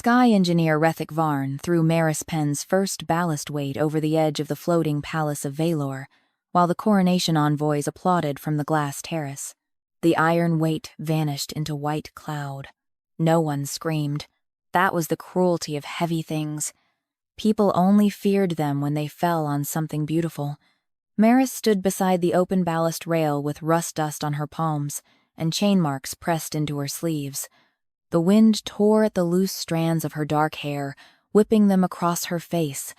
Sky engineer Rethik Varn threw Maris Penn's first ballast weight over the edge of the floating Palace of Vaelor, while the coronation envoys applauded from the glass terrace. The iron weight vanished into white cloud. No one screamed. That was the cruelty of heavy things. People only feared them when they fell on something beautiful. Maris stood beside the open ballast rail with rust dust on her palms and chain marks pressed into her sleeves. The wind tore at the loose strands of her dark hair, whipping them across her face.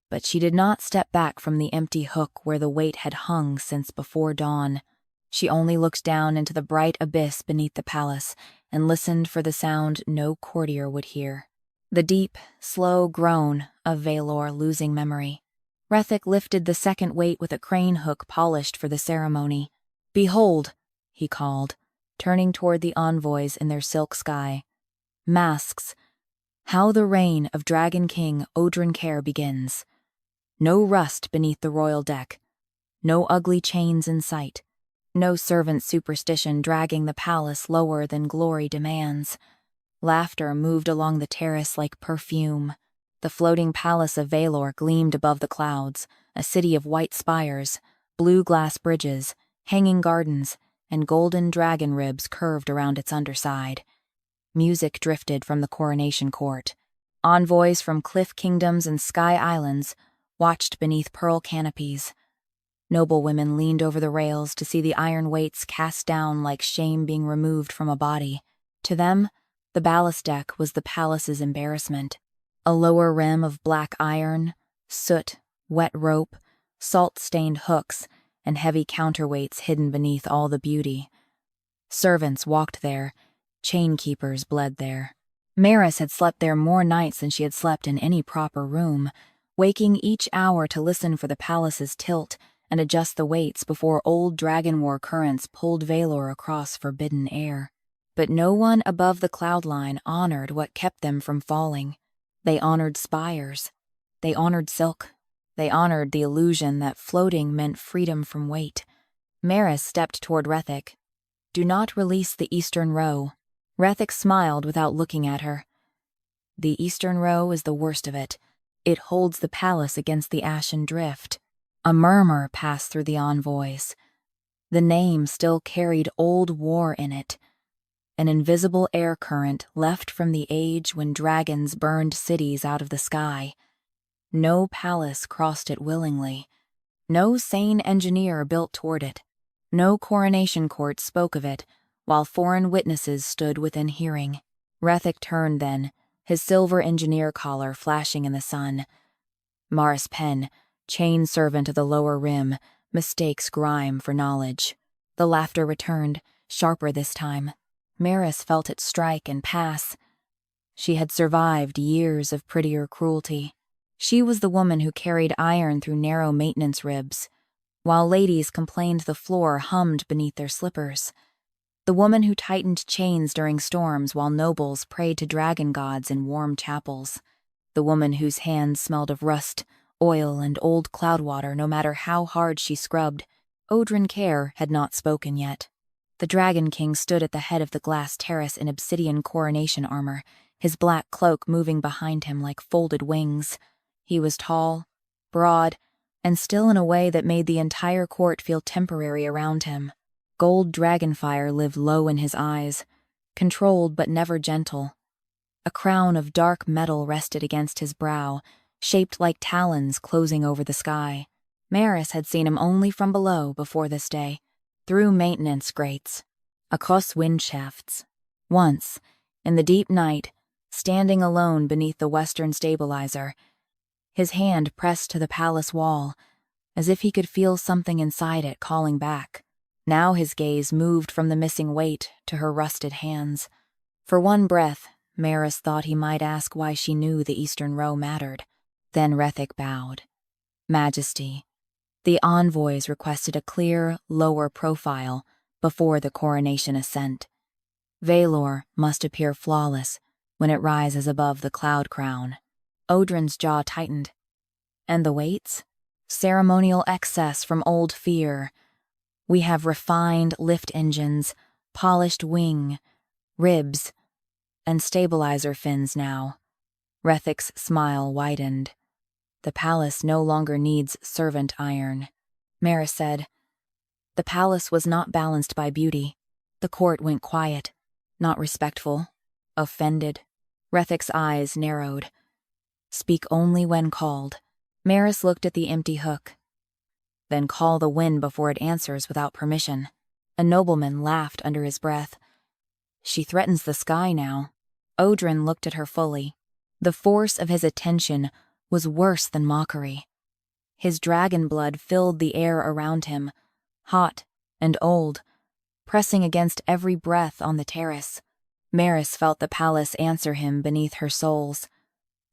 But she did not step back from the empty hook where the weight had hung since before dawn. She only looked down into the bright abyss beneath the palace and listened for the sound no courtier would hear. The deep, slow groan of Vaelor losing memory. Rethik lifted the second weight with a crane hook polished for the ceremony. "Behold," he called, turning toward the envoys in their silk sky. "Masks. How the reign of Dragon King Odran Khaire begins. No rust beneath the royal deck. No ugly chains in sight. No servant superstition dragging the palace lower than glory demands." Laughter moved along the terrace like perfume. The floating Palace of Vaelor gleamed above the clouds, a city of white spires, blue glass bridges, hanging gardens, and golden dragon ribs curved around its underside. Music drifted from the coronation court. Envoys from cliff kingdoms and sky islands watched beneath pearl canopies. Noble women leaned over the rails to see the iron weights cast down like shame being removed from a body. To them, the ballast deck was the palace's embarrassment. A lower rim of black iron, soot, wet rope, salt-stained hooks, and heavy counterweights hidden beneath all the beauty. Servants walked there, chain-keepers bled there. Maris had slept there more nights than she had slept in any proper room, waking each hour to listen for the palace's tilt and adjust the weights before old Dragon War currents pulled Vaelor across forbidden air. But no one above the cloud line honored what kept them from falling. They honored spires. They honored silk. They honored the illusion that floating meant freedom from weight. Maris stepped toward Rethik. "Do not release the eastern row." Rethik smiled without looking at her. "The eastern row is the worst of it. It holds the palace against the Ashen Drift." A murmur passed through the envoys. The name still carried old war in it. An invisible air current left from the age when dragons burned cities out of the sky. No palace crossed it willingly. No sane engineer built toward it. No coronation court spoke of it, while foreign witnesses stood within hearing. Rethik turned then, his silver engineer collar flashing in the sun. Maris Penn, chain servant of the lower rim, mistakes grime for knowledge. The laughter returned, sharper this time. Maris felt it strike and pass. She had survived years of prettier cruelty. She was the woman who carried iron through narrow maintenance ribs, while ladies complained the floor hummed beneath their slippers. The woman who tightened chains during storms while nobles prayed to dragon gods in warm chapels. The woman whose hands smelled of rust, oil, and old cloud water no matter how hard she scrubbed. Odran Khaire had not spoken yet. The Dragon King stood at the head of the glass terrace in obsidian coronation armor, his black cloak moving behind him like folded wings. He was tall, broad, and still in a way that made the entire court feel temporary around him. Gold dragonfire lived low in his eyes, controlled but never gentle. A crown of dark metal rested against his brow, shaped like talons closing over the sky. Maris had seen him only from below before this day, through maintenance grates, across wind shafts. Once, in the deep night, standing alone beneath the western stabilizer, his hand pressed to the palace wall, as if he could feel something inside it calling back. Now his gaze moved from the missing weight to her rusted hands. For one breath, Maris thought he might ask why she knew the eastern row mattered. Then Rethik bowed. "Majesty." The envoys requested a clear, lower profile before the coronation ascent. Vaelor must appear flawless when it rises above the cloud crown. Odran's jaw tightened. And the weights? Ceremonial excess from old fear. We have refined lift engines, polished wing, ribs, And stabilizer fins now. Rethic's smile widened. The palace no longer needs servant iron. Maris said. The palace was not balanced by beauty. The court went quiet, not respectful, offended. Rethic's eyes narrowed. Speak only when called. Maris looked at the empty hook. Then call the wind before it answers without permission. A nobleman laughed under his breath. She threatens the sky now. Odran looked at her fully. The force of his attention was worse than mockery. His dragon blood filled the air around him, hot and old, pressing against every breath on the terrace. Maris felt the palace answer him beneath her soles.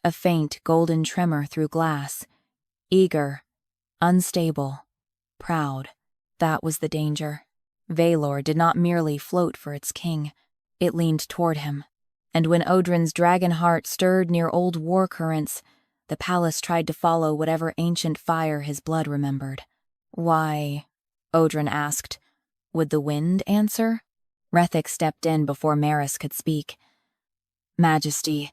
A faint golden tremor through glass. Eager, unstable, proud. That was the danger. Vaelor did not merely float for its king. It leaned toward him. And when Odran's dragon heart stirred near old war currents, the palace tried to follow whatever ancient fire his blood remembered. Why? Odran asked. Would the wind answer? Rethic stepped in before Maris could speak. Majesty,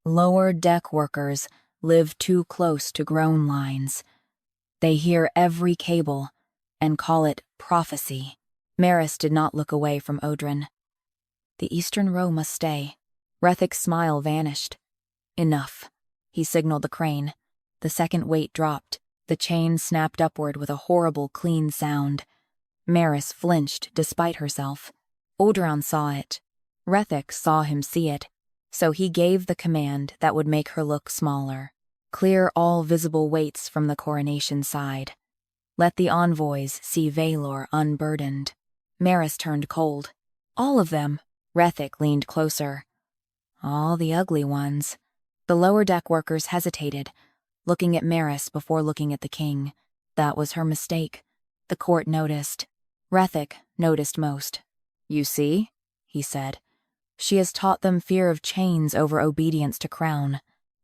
lower deck workers live too close to groan lines. They hear every cable and call it prophecy. Maris did not look away from Odran. The eastern row must stay. Rethic's smile vanished. Enough. He signaled the crane. The second weight dropped. The chain snapped upward with a horrible, clean sound. Maris flinched despite herself. Odran saw it. Rethic saw him see it. So he gave the command that would make her look smaller. Clear all visible weights from the coronation side. Let the envoys see Vaelor unburdened. Maris turned cold. All of them. Rethic leaned closer. All the ugly ones. The lower deck workers hesitated, looking at Maris before looking at the king. That was her mistake. The court noticed. Rethic noticed most. You see, he said. She has taught them fear of chains over obedience to crown.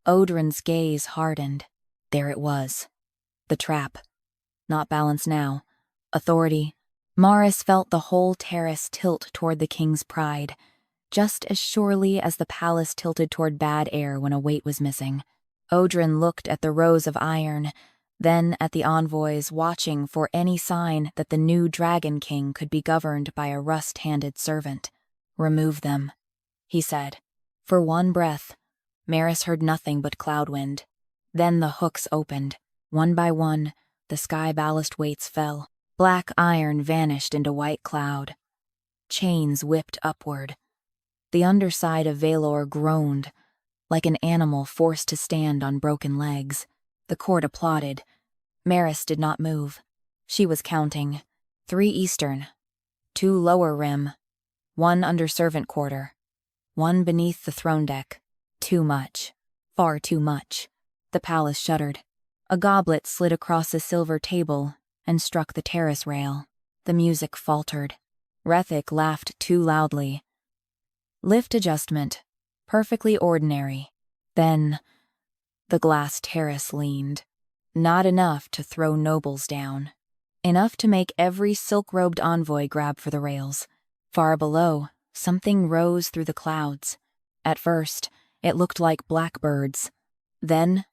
Odran's gaze hardened. There it was. The trap. Not balance now. Authority. Maris felt the whole terrace tilt toward the king's pride, just as surely as the palace tilted toward bad air when a weight was missing. Odran looked at the rows of iron, then at the envoys, watching for any sign that the new Dragon King could be governed by a rust-handed servant. Remove them, he said. For one breath, Maris heard nothing but cloud wind. Then the hooks opened. One by one, the sky ballast weights fell. Black iron vanished into white cloud. Chains whipped upward. The underside of Vaelor groaned, like an animal forced to stand on broken legs. The court applauded. Maris did not move. She was counting. 3 eastern, 2 lower rim, 1 under servant quarter, 1 beneath the throne deck. Too much. Far too much. The palace shuddered. A goblet slid across a silver table and struck the terrace rail. The music faltered. Rethic laughed too loudly. Lift adjustment. Perfectly ordinary. Then the glass terrace leaned. Not enough to throw nobles down. Enough to make every silk-robed envoy grab for the rails. Far below, something rose through the clouds. At first, it looked like blackbirds. Then,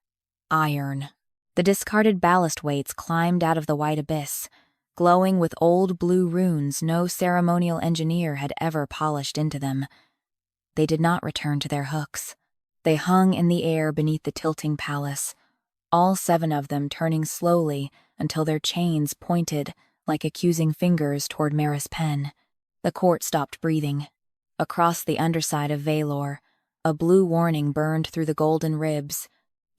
iron. The discarded ballast weights climbed out of the white abyss, glowing with old blue runes no ceremonial engineer had ever polished into them. They did not return to their hooks. They hung in the air beneath the tilting palace, all 7 of them turning slowly until their chains pointed like accusing fingers toward Maris Penn. The court stopped breathing. Across the underside of Vaelor, a blue warning burned through the golden ribs.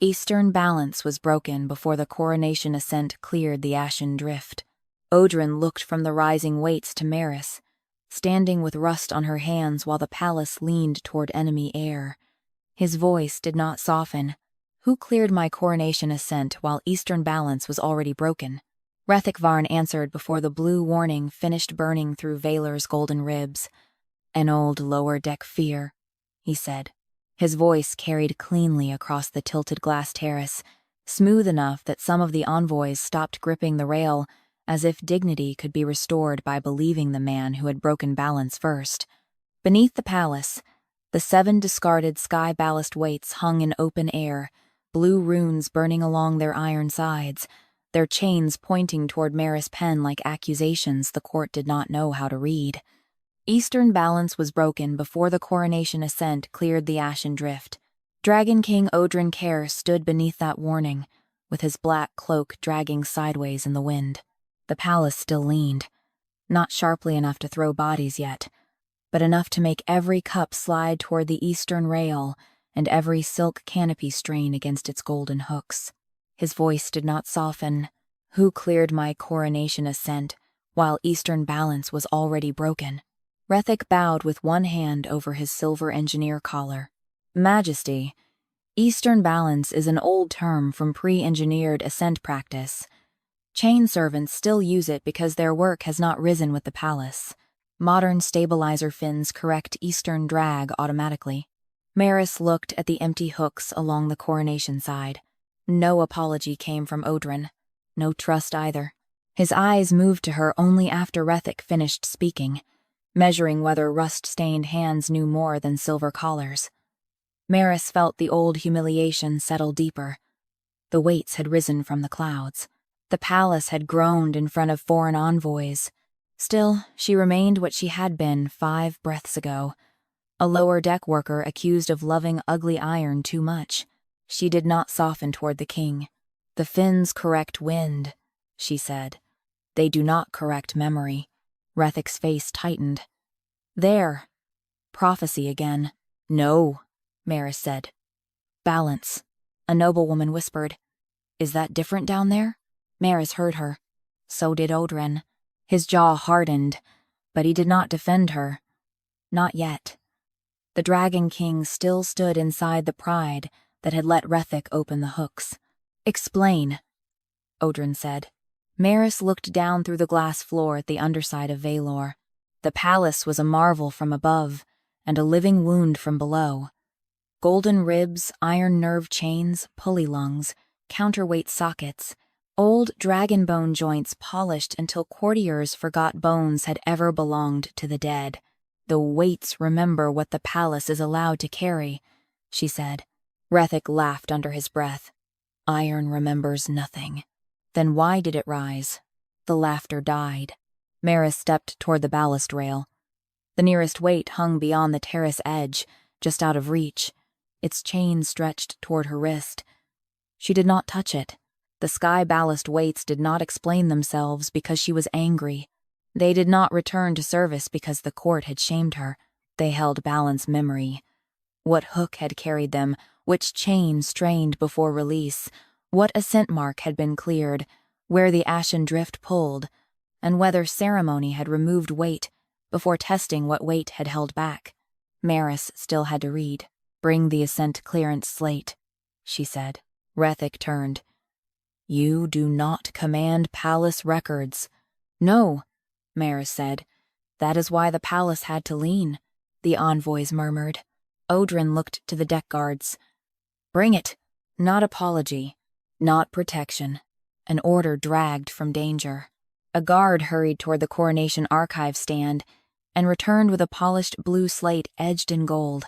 Eastern balance was broken before the coronation ascent cleared the Ashen Drift. Odran looked from the rising weights to Maris, standing with rust on her hands while the palace leaned toward enemy air. His voice did not soften. Who cleared my coronation ascent while Eastern balance was already broken? Rethic Varn answered before the blue warning finished burning through Vaelor's golden ribs. An old lower deck fear, he said. His voice carried cleanly across the tilted glass terrace, smooth enough that some of the envoys stopped gripping the rail, as if dignity could be restored by believing the man who had broken balance first. Beneath the palace, The 7 discarded sky ballast weights hung in open air, blue runes burning along their iron sides, their chains pointing toward Maris Penn like accusations the court did not know how to read. Eastern balance was broken before the coronation ascent cleared the Ashen Drift. Dragon King Odran Khaire stood beneath that warning, with his black cloak dragging sideways in the wind. The palace still leaned, not sharply enough to throw bodies yet, but enough to make every cup slide toward the eastern rail and every silk canopy strain against its golden hooks. His voice did not soften. Who cleared my coronation ascent while eastern balance was already broken? Rethek bowed with one hand over his silver engineer collar. Majesty, eastern balance is an old term from pre-engineered ascent practice. Chain servants still use it because their work has not risen with the palace. Modern stabilizer fins correct eastern drag automatically. Maris looked at the empty hooks along the coronation side. No apology came from Odran. No trust either. His eyes moved to her only after Rethek finished speaking, measuring whether rust-stained hands knew more than silver collars. Maris felt the old humiliation settle deeper. The weights had risen from the clouds. The palace had groaned in front of foreign envoys. Still, she remained what she had been 5 breaths ago, a lower deck worker accused of loving ugly iron too much. She did not soften toward the king. The fins correct wind, she said. They do not correct memory. Rethek's face tightened. There. Prophecy again. No, Maris said. Balance, a noblewoman whispered. Is that different down there? Maris heard her. So did Odran. His jaw hardened, but he did not defend her. Not yet. The Dragon King still stood inside the pride that had let Rethek open the hooks. Explain, Odran said. Maris looked down through the glass floor at the underside of Vaelor. The palace was a marvel from above, and a living wound from below. Golden ribs, iron nerve chains, pulley lungs, counterweight sockets, old dragon bone joints polished until courtiers forgot bones had ever belonged to the dead. The weights remember what the palace is allowed to carry, she said. Rethek laughed under his breath. Iron remembers nothing. Then why did it rise? The laughter died. Maris stepped toward the ballast rail. The nearest weight hung beyond the terrace edge, just out of reach. Its chain stretched toward her wrist. She did not touch it. The sky ballast weights did not explain themselves because she was angry. They did not return to service because the court had shamed her. They held balance memory. What hook had carried them, which chain strained before release, what ascent mark had been cleared, where the Ashen Drift pulled, and whether ceremony had removed weight before testing what weight had held back. Maris still had to read. Bring the ascent clearance slate, she said. Rethek turned. You do not command palace records. No, Maris said. That is why the palace had to lean, the envoys murmured. Odran looked to the deck guards. Bring it. Not apology. Not protection. An order dragged from danger. A guard hurried toward the coronation archive stand and returned with a polished blue slate edged in gold.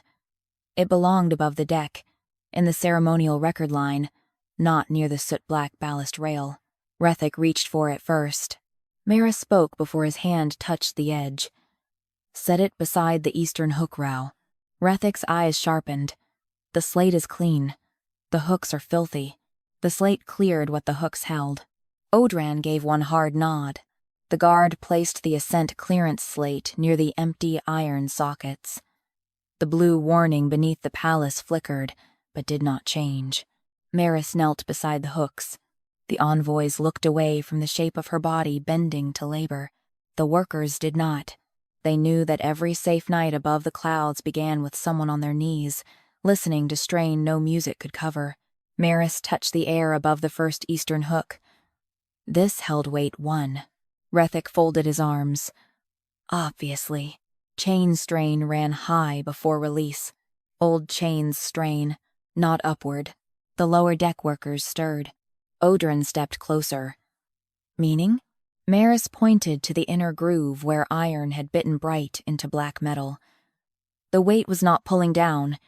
It belonged above the deck, in the ceremonial record line, not near the soot-black ballast rail. Rethek reached for it first. Maris spoke before his hand touched the edge. Set it beside the eastern hook row. Rethek's eyes sharpened. The slate is clean. The hooks are filthy. The slate cleared what the hooks held. Odran gave one hard nod. The guard placed the ascent clearance slate near the empty iron sockets. The blue warning beneath the palace flickered, but did not change. Maris knelt beside the hooks. The envoys looked away from the shape of her body bending to labor. The workers did not. They knew that every safe night above the clouds began with someone on their knees, listening to strain no music could cover. Maris touched the air above the first eastern hook. This held weight 1. Rethek folded his arms. Obviously. Chain strain ran high before release. Old chains strain, not upward. The lower deck workers stirred. Odran stepped closer. Meaning? Maris pointed to the inner groove where iron had bitten bright into black metal. The weight was not pulling down.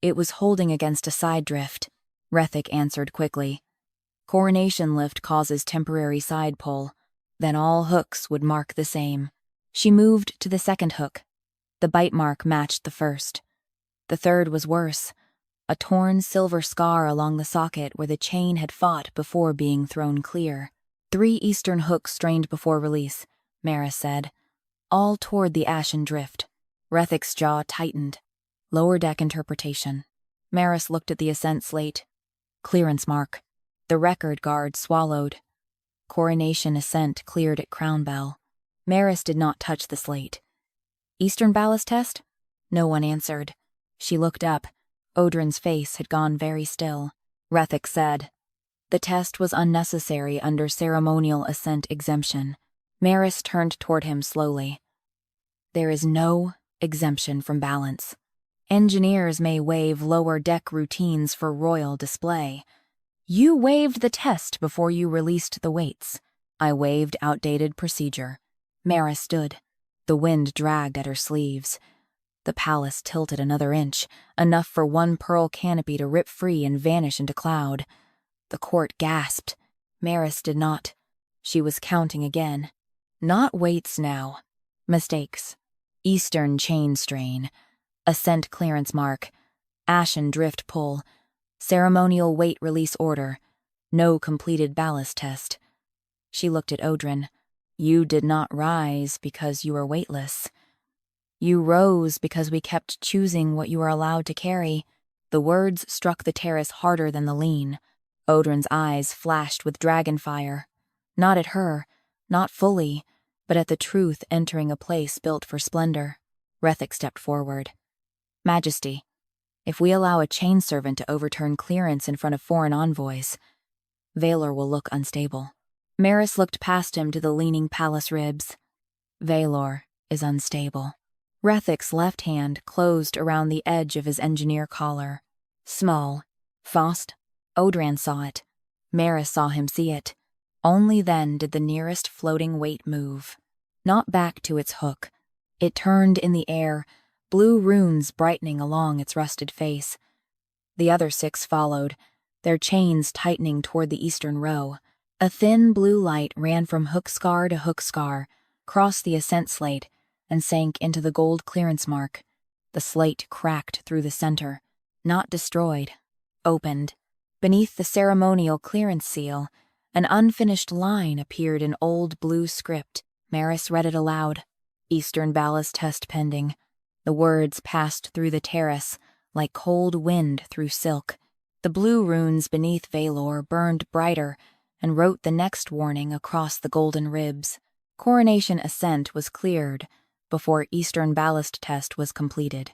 It was holding against a side drift. Rethik answered quickly. Coronation lift causes temporary side pull. Then all hooks would mark the same. She moved to the second hook. The bite mark matched the first. The third was worse. A torn silver scar along the socket where the chain had fought before being thrown clear. 3 eastern hooks strained before release, Maris said. All toward the Ashen Drift. Rethik's jaw tightened. Lower deck interpretation. Maris looked at the ascent slate. Clearance mark. The record guard swallowed. Coronation ascent cleared at Crown Bell. Maris did not touch the slate. Eastern ballast test? No one answered. She looked up. Odran's face had gone very still. Rethik said, the test was unnecessary under ceremonial ascent exemption. Maris turned toward him slowly. There is no exemption from balance. Engineers may waive lower deck routines for royal display. You waived the test before you released the weights. I waived outdated procedure. Maris stood. The wind dragged at her sleeves. The palace tilted another inch, enough for one pearl canopy to rip free and vanish into cloud. The court gasped. Maris did not. She was counting again. Not weights now. Mistakes. Eastern chain strain. Ascent clearance mark. Ashen drift pull. Ceremonial weight release order. No completed ballast test. She looked at Odran. You did not rise because you were weightless. You rose because we kept choosing what you were allowed to carry. The words struck the terrace harder than the lean. Odran's eyes flashed with dragon fire. Not at her, not fully, but at the truth entering a place built for splendor. Rethik stepped forward. Majesty, if we allow a chain servant to overturn clearance in front of foreign envoys, Vaelor will look unstable. Maris looked past him to the leaning palace ribs. Vaelor is unstable. Rethik's left hand closed around the edge of his engineer collar. Small. Faust. Odran saw it. Maris saw him see it. Only then did the nearest floating weight move. Not back to its hook. It turned in the air, blue runes brightening along its rusted face. The other 6 followed, their chains tightening toward the eastern row. A thin blue light ran from hook scar to hook scar, crossed the ascent slate, and sank into the gold clearance mark. The slate cracked through the center, not destroyed, opened. Beneath the ceremonial clearance seal, an unfinished line appeared in old blue script. Maris read it aloud. Eastern ballast test pending. The words passed through the terrace like cold wind through silk. The blue runes beneath Vaelor burned brighter and wrote the next warning across the golden ribs. Coronation ascent was cleared before Eastern ballast test was completed.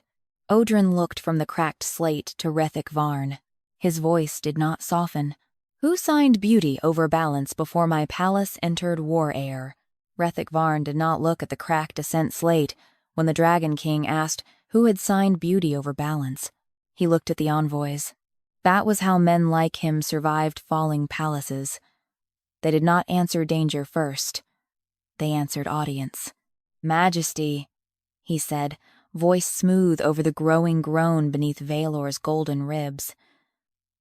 Odran looked from the cracked slate to Rethik Varn. His voice did not soften. Who signed beauty over balance before my palace entered war air? Rethik Varn did not look at the cracked ascent slate when the Dragon King asked who had signed beauty over balance. He looked at the envoys. That was how men like him survived falling palaces. They did not answer danger first. They answered audience. Majesty, he said, voice smooth over the growing groan beneath Vaelor's golden ribs.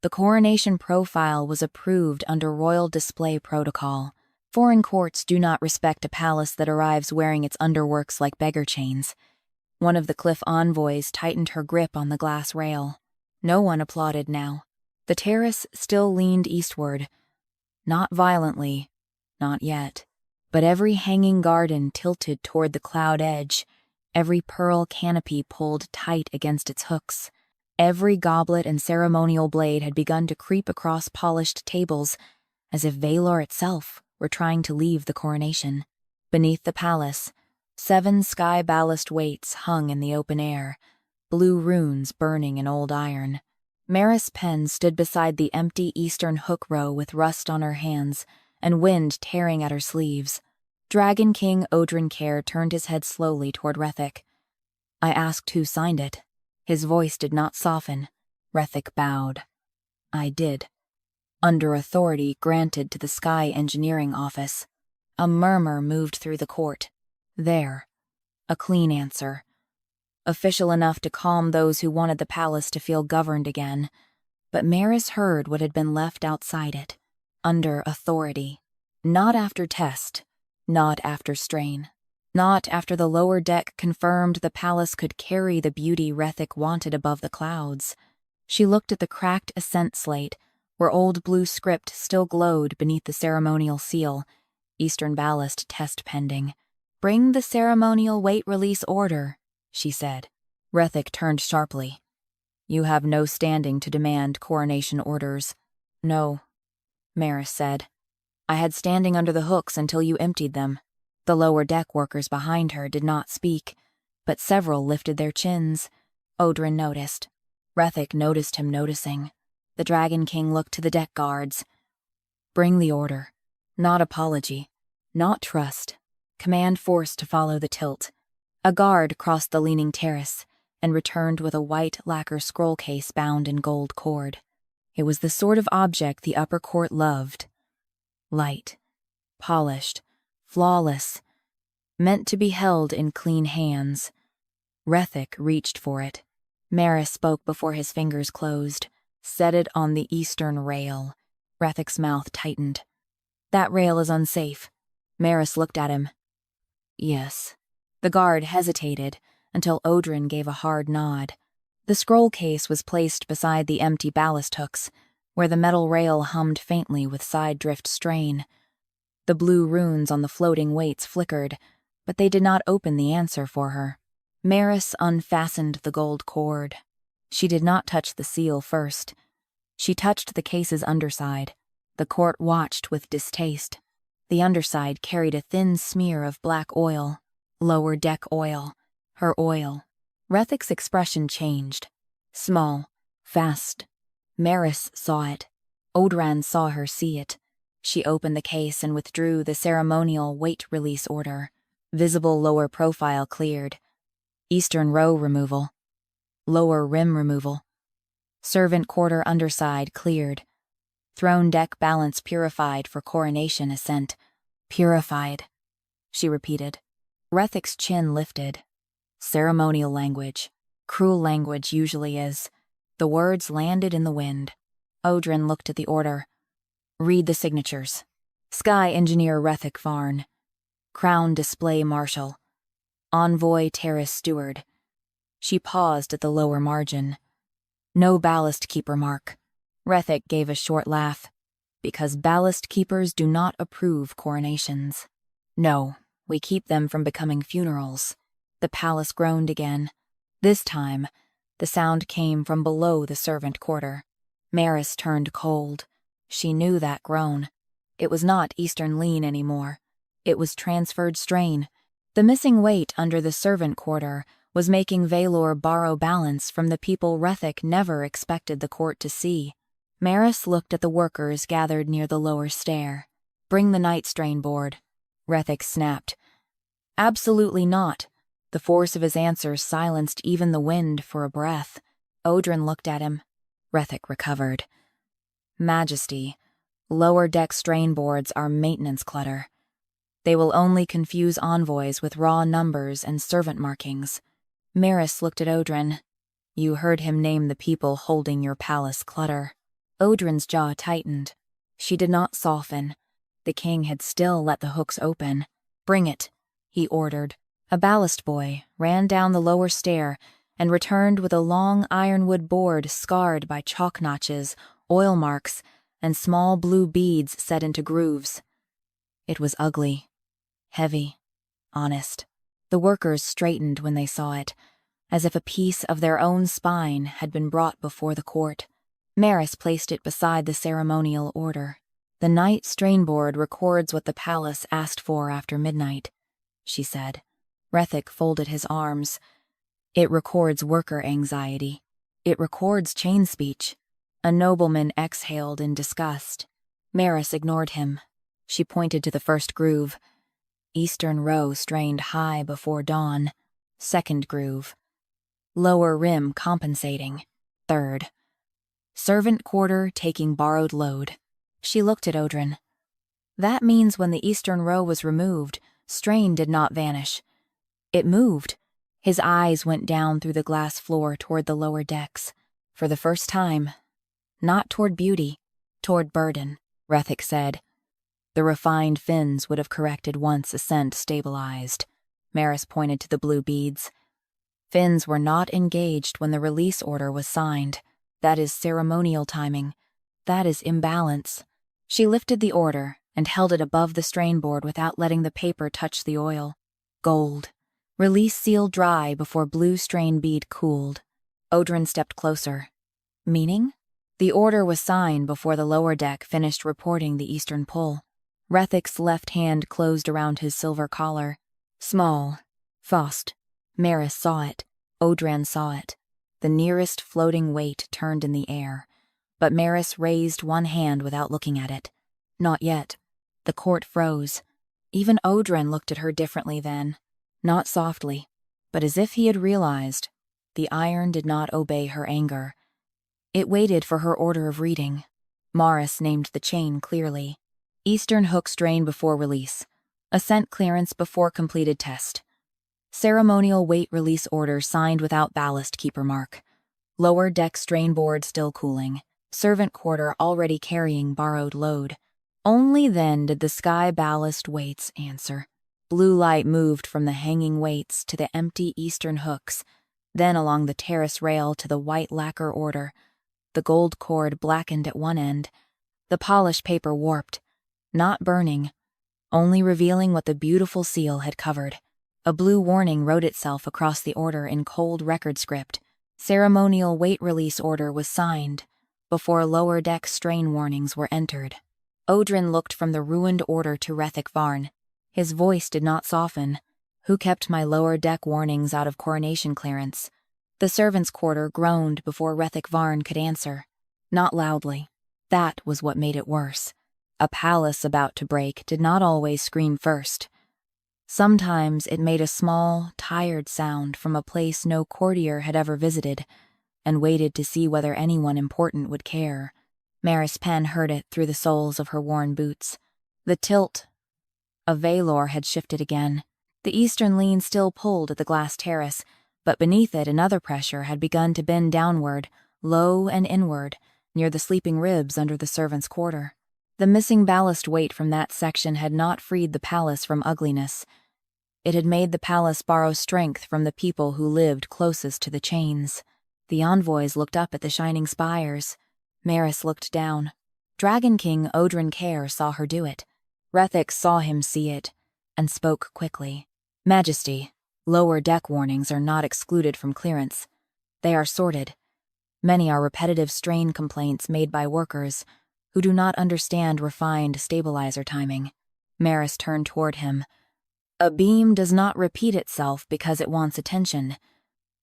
The coronation profile was approved under royal display protocol. Foreign courts do not respect a palace that arrives wearing its underworks like beggar chains. One of the cliff envoys tightened her grip on the glass rail. No one applauded now. The terrace still leaned eastward. Not violently, not yet. But every hanging garden tilted toward the cloud edge, every pearl canopy pulled tight against its hooks. Every goblet and ceremonial blade had begun to creep across polished tables, as if Vaelor itself were trying to leave the coronation. Beneath the palace, 7 sky ballast weights hung in the open air, blue runes burning in old iron. Maris Penn stood beside the empty eastern hook row with rust on her hands and wind tearing at her sleeves. Dragon King Odran Khaire turned his head slowly toward Rethik. I asked who signed it. His voice did not soften. Rethik bowed. I did. Under authority granted to the Sky Engineering Office. A murmur moved through the court. There. A clean answer. official enough to calm those who wanted the palace to feel governed again. But Maris heard what had been left outside it, under authority. Not after test, not after strain. Not after the lower deck confirmed the palace could carry the beauty Rethik wanted above the clouds. She looked at the cracked ascent slate, where old blue script still glowed beneath the ceremonial seal. Eastern ballast test pending. "Bring the ceremonial weight release order," she said. Rethik turned sharply. "You have no standing to demand coronation orders." "No," Maris said. "I had standing under the hooks until you emptied them." The lower deck workers behind her did not speak, but several lifted their chins. Odran noticed. Rethik noticed him noticing. The Dragon King looked to the deck guards. "Bring the order. Not apology. Not trust. Command force to follow the tilt." A guard crossed the leaning terrace and returned with a white lacquer scroll case bound in gold cord. It was the sort of object the upper court loved. Light. Polished. Flawless. Meant to be held in clean hands. Rethik reached for it. Maris spoke before his fingers closed. "Set it on the eastern rail." Rethik's mouth tightened. "That rail is unsafe." Maris looked at him. "Yes." The guard hesitated until Odran gave a hard nod. The scroll case was placed beside the empty ballast hooks, where the metal rail hummed faintly with side drift strain. The blue runes on the floating weights flickered, but they did not open the answer for her. Maris unfastened the gold cord. She did not touch the seal first. She touched the case's underside. The court watched with distaste. The underside carried a thin smear of black oil. Lower deck oil. Her oil. Rethik's expression changed. Small. Fast. Maris saw it. Odran saw her see it. She opened the case and withdrew the ceremonial weight release order. Visible lower profile cleared. Eastern row removal. Lower rim removal. Servant quarter underside cleared. Throne deck balance purified for coronation ascent. Purified, she repeated. Rethik's chin lifted. Ceremonial language. Cruel language usually is. The words landed in the wind. Odran looked at the order. "Read the signatures. Sky Engineer Rethik Varn. Crown Display Marshal. Envoy Terrace Steward." She paused at the lower margin. "No ballast keeper mark." Rethik gave a short laugh. "Because ballast keepers do not approve coronations." "No, we keep them from becoming funerals." The palace groaned again. This time, the sound came from below the servant quarter. Maris turned cold. She knew that groan. It was not Eastern lean anymore. It was transferred strain. The missing weight under the servant quarter was making Vaelor borrow balance from the people Rethik never expected the court to see. Maris looked at the workers gathered near the lower stair. "Bring the night strain board," Rethik snapped. "Absolutely not." The force of his answer silenced even the wind for a breath. Odran looked at him. Rethik recovered. "Majesty, lower deck strain boards are maintenance clutter. They will only confuse envoys with raw numbers and servant markings." Maris looked at Odran. "You heard him name the people holding your palace clutter." Odran's jaw tightened. She did not soften. The king had still let the hooks open. "Bring it," he ordered. A ballast boy ran down the lower stair and returned with a long ironwood board scarred by chalk notches, oil marks, and small blue beads set into grooves. It was ugly, heavy, honest. The workers straightened when they saw it, as if a piece of their own spine had been brought before the court. Maris placed it beside the ceremonial order. "The night strain board records what the palace asked for after midnight," she said. Rethik folded his arms. "It records worker anxiety. It records chain speech." A nobleman exhaled in disgust. Maris ignored him. She pointed to the first groove. Eastern row strained high before dawn. Second groove. Lower rim compensating. Third. Servant quarter taking borrowed load. She looked at Odran. "That means when the eastern row was removed, strain did not vanish. It moved. His eyes went down through the glass floor toward the lower decks. For the first time, not toward beauty, toward burden, Rethik said. The refined fins would have corrected once ascent stabilized. Maris pointed to the blue beads. Fins were not engaged when the release order was signed. That is ceremonial timing. That is imbalance. She lifted the order and held it above the strain board without letting the paper touch the oil. Gold. Release seal dry before blue strain bead cooled. Odran stepped closer. Meaning? The order was signed before the lower deck finished reporting the eastern pull. Rethik's left hand closed around his silver collar. Small. Faust. Maris saw it. Odran saw it. The nearest floating weight turned in the air. But Maris raised one hand without looking at it. Not yet. The court froze. Even Odran looked at her differently then. Not softly, but as if he had realized. The iron did not obey her anger. It waited for her order of reading. Maris named the chain clearly. Eastern hook strain before release. Ascent clearance before completed test. Ceremonial weight release order signed without ballast keeper mark. Lower deck strain board still cooling. Servant quarter already carrying borrowed load. Only then did the sky ballast weights answer. Blue light moved from the hanging weights to the empty eastern hooks, then along the terrace rail to the white lacquer order. The gold cord blackened at one end. The polished paper warped. Not burning, only revealing what the beautiful seal had covered. A blue warning wrote itself across the order in cold record script. Ceremonial weight release order was signed before lower deck strain warnings were entered. Odran looked from the ruined order to Rethik Varn. His voice did not soften. Who kept my lower deck warnings out of coronation clearance? The servants' quarter groaned before Rethik Varn could answer. Not loudly. That was what made it worse. A palace about to break did not always scream first. Sometimes it made a small, tired sound from a place no courtier had ever visited, and waited to see whether anyone important would care. Maris Penn heard it through the soles of her worn boots. The tilt of Vaelor had shifted again. The eastern lean still pulled at the glass terrace, but beneath it another pressure had begun to bend downward, low and inward, near the sleeping ribs under the servants' quarter. The missing ballast weight from that section had not freed the palace from ugliness. It had made the palace borrow strength from the people who lived closest to the chains. The envoys looked up at the shining spires. Maris looked down. Dragon King Odran Khaire saw her do it. Rethik saw him see it, and spoke quickly. Majesty, lower deck warnings are not excluded from clearance. They are sorted. Many are repetitive strain complaints made by workers who do not understand refined stabilizer timing. Maris turned toward him. A beam does not repeat itself because it wants attention.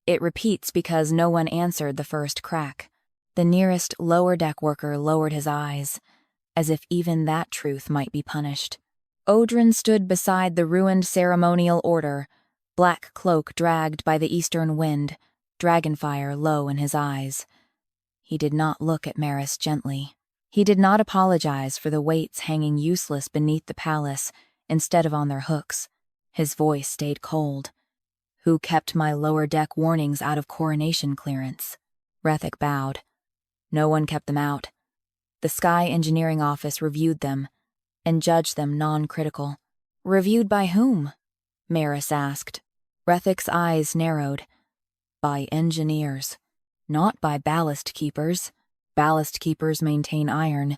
It repeats because no one answered the first crack. The nearest lower deck worker lowered his eyes, as if even that truth might be punished. Odran stood beside the ruined ceremonial order, black cloak dragged by the eastern wind, dragonfire low in his eyes. He did not look at Maris gently. He did not apologize for the weights hanging useless beneath the palace instead of on their hooks. His voice stayed cold. Who kept my lower deck warnings out of coronation clearance? Rethik bowed. No one kept them out. The Sky Engineering Office reviewed them and judged them non-critical. Reviewed by whom? Maris asked. Rethik's eyes narrowed. By engineers. Not by ballast keepers. Ballast keepers maintain iron.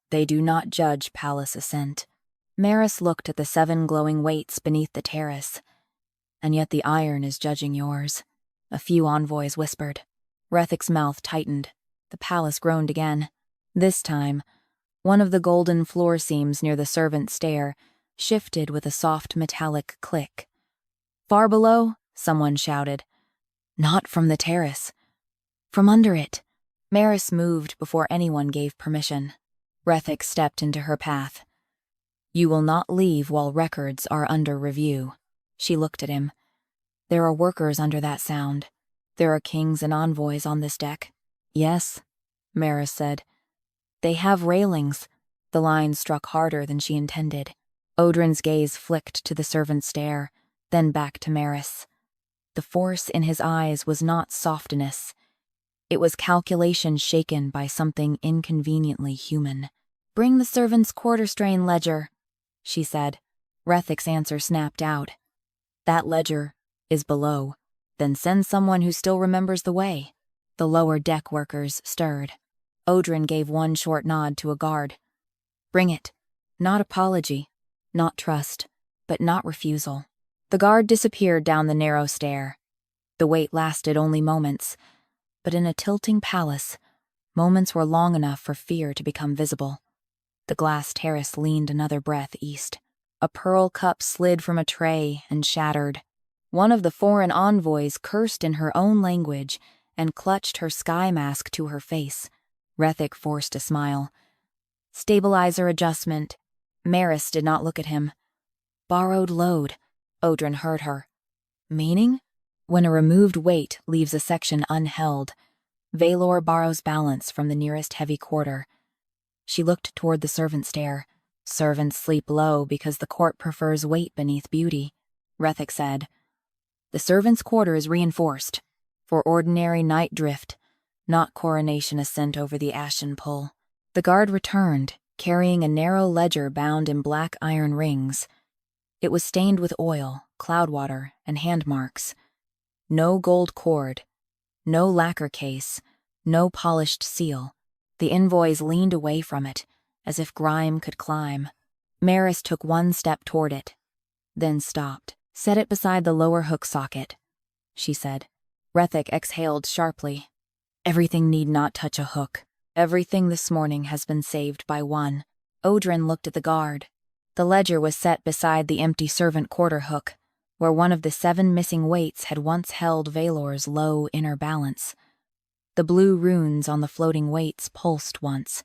They do not judge palace ascent. Maris looked at the 7 glowing weights beneath the terrace. And yet the iron is judging yours. A few envoys whispered. Rethik's mouth tightened. The palace groaned again. This time, one of the golden floor seams near the servant stair shifted with a soft metallic click. Far below, someone shouted. Not from the terrace. From under it. Maris moved before anyone gave permission. Rethik stepped into her path. You will not leave while records are under review. She looked at him. There are workers under that sound. There are kings and envoys on this deck. Yes, Maris said. They have railings. The line struck harder than she intended. Odran's gaze flicked to the servant's stair, then back to Maris. The force in his eyes was not softness. It was calculation shaken by something inconveniently human. "Bring the servant's quarter-strain ledger," she said. Rethic's answer snapped out. "That ledger is below. Then send someone who still remembers the way." The lower deck workers stirred. Odran gave one short nod to a guard. "Bring it." Not apology, not trust, but not refusal. The guard disappeared down the narrow stair. The wait lasted only moments, but in a tilting palace, moments were long enough for fear to become visible. The glass terrace leaned another breath east. A pearl cup slid from a tray and shattered. One of the foreign envoys cursed in her own language and clutched her sky mask to her face. Rethic forced a smile. "Stabilizer adjustment." Maris did not look at him. "Borrowed load," Odran heard her. "Meaning?" "When a removed weight leaves a section unheld, Vaelor borrows balance from the nearest heavy quarter." She looked toward the servant stair. "Servants sleep low because the court prefers weight beneath beauty," Rethic said. "The servants' quarter is reinforced for ordinary night drift, not coronation ascent over the Ashen Pull." The guard returned, carrying a narrow ledger bound in black iron rings. It was stained with oil, cloud water, and hand marks. No gold cord, no lacquer case, no polished seal. The envoys leaned away from it, as if grime could climb. Maris took one step toward it, then stopped. "Set it beside the lower hook socket," she said. Rethic exhaled sharply. "Everything need not touch a hook. Everything this morning has been saved by one." Odran looked at the guard. The ledger was set beside the empty servant quarter hook, where one of the 7 missing weights had once held Vaelor's low inner balance. The blue runes on the floating weights pulsed once,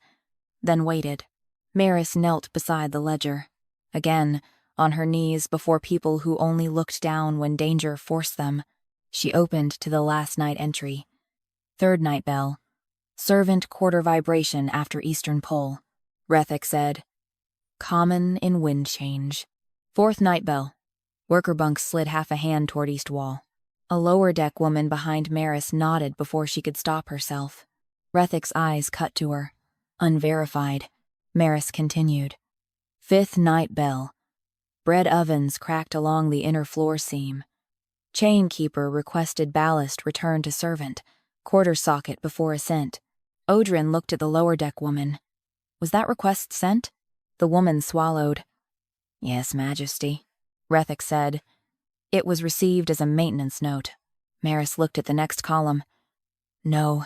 then waited. Maris knelt beside the ledger, again, on her knees before people who only looked down when danger forced them. She opened to the last night entry. 3rd night bell. Servant quarter vibration after eastern pull. Rethic said. Common in wind change. 4th night bell. Worker bunk slid half a hand toward east wall. A lower deck woman behind Maris nodded before she could stop herself. Rethic's eyes cut to her. Unverified. Maris continued. 5th night bell. Bread ovens cracked along the inner floor seam. Chainkeeper requested ballast returned to servant. Quarter socket before ascent. Odran looked at the lower deck woman. Was that request sent? The woman swallowed. Yes, Majesty, Rethic said. It was received as a maintenance note. Maris looked at the next column. No,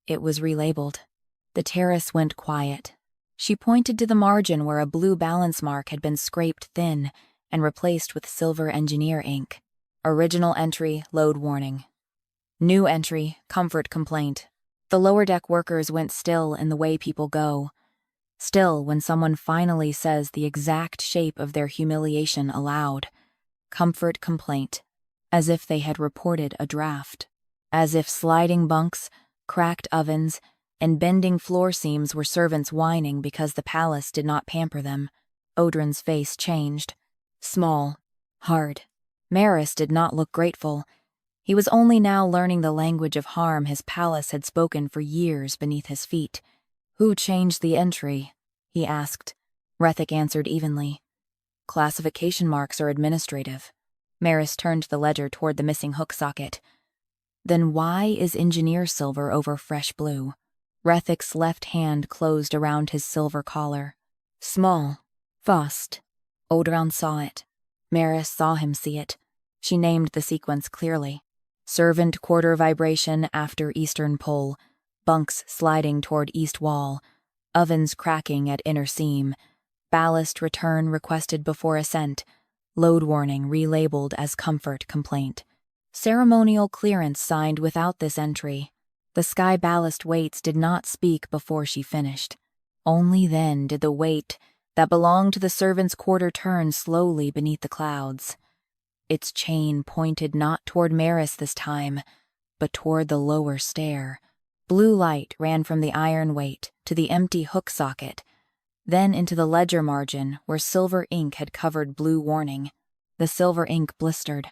it was relabeled. The terrace went quiet. She pointed to the margin where a blue balance mark had been scraped thin and replaced with silver engineer ink. Original entry, load warning. New entry, comfort complaint. The lower deck workers went still in the way people go. Still when someone finally says the exact shape of their humiliation aloud. Comfort complaint. As if they had reported a draft. As if sliding bunks, cracked ovens, and bending floor seams were servants whining because the palace did not pamper them. Odran's face changed. Small. Hard. Maris did not look grateful. He was only now learning the language of harm his palace had spoken for years beneath his feet. Who changed the entry? He asked. Rethic answered evenly. Classification marks are administrative. Maris turned the ledger toward the missing hook socket. Then why is engineer silver over fresh blue? Rethic's left hand closed around his silver collar. Small. Fast. Odran saw it. Maris saw him see it. She named the sequence clearly. Servant quarter vibration after eastern pull. Bunks sliding toward east wall. Ovens cracking at inner seam. Ballast return requested before ascent. Load warning relabeled as comfort complaint. Ceremonial clearance signed without this entry. The sky ballast weights did not speak before she finished. Only then did the weight that belonged to the servant's quarter turn slowly beneath the clouds. Its chain pointed not toward Maris this time, but toward the lower stair. Blue light ran from the iron weight to the empty hook socket, then into the ledger margin where silver ink had covered blue warning. The silver ink blistered.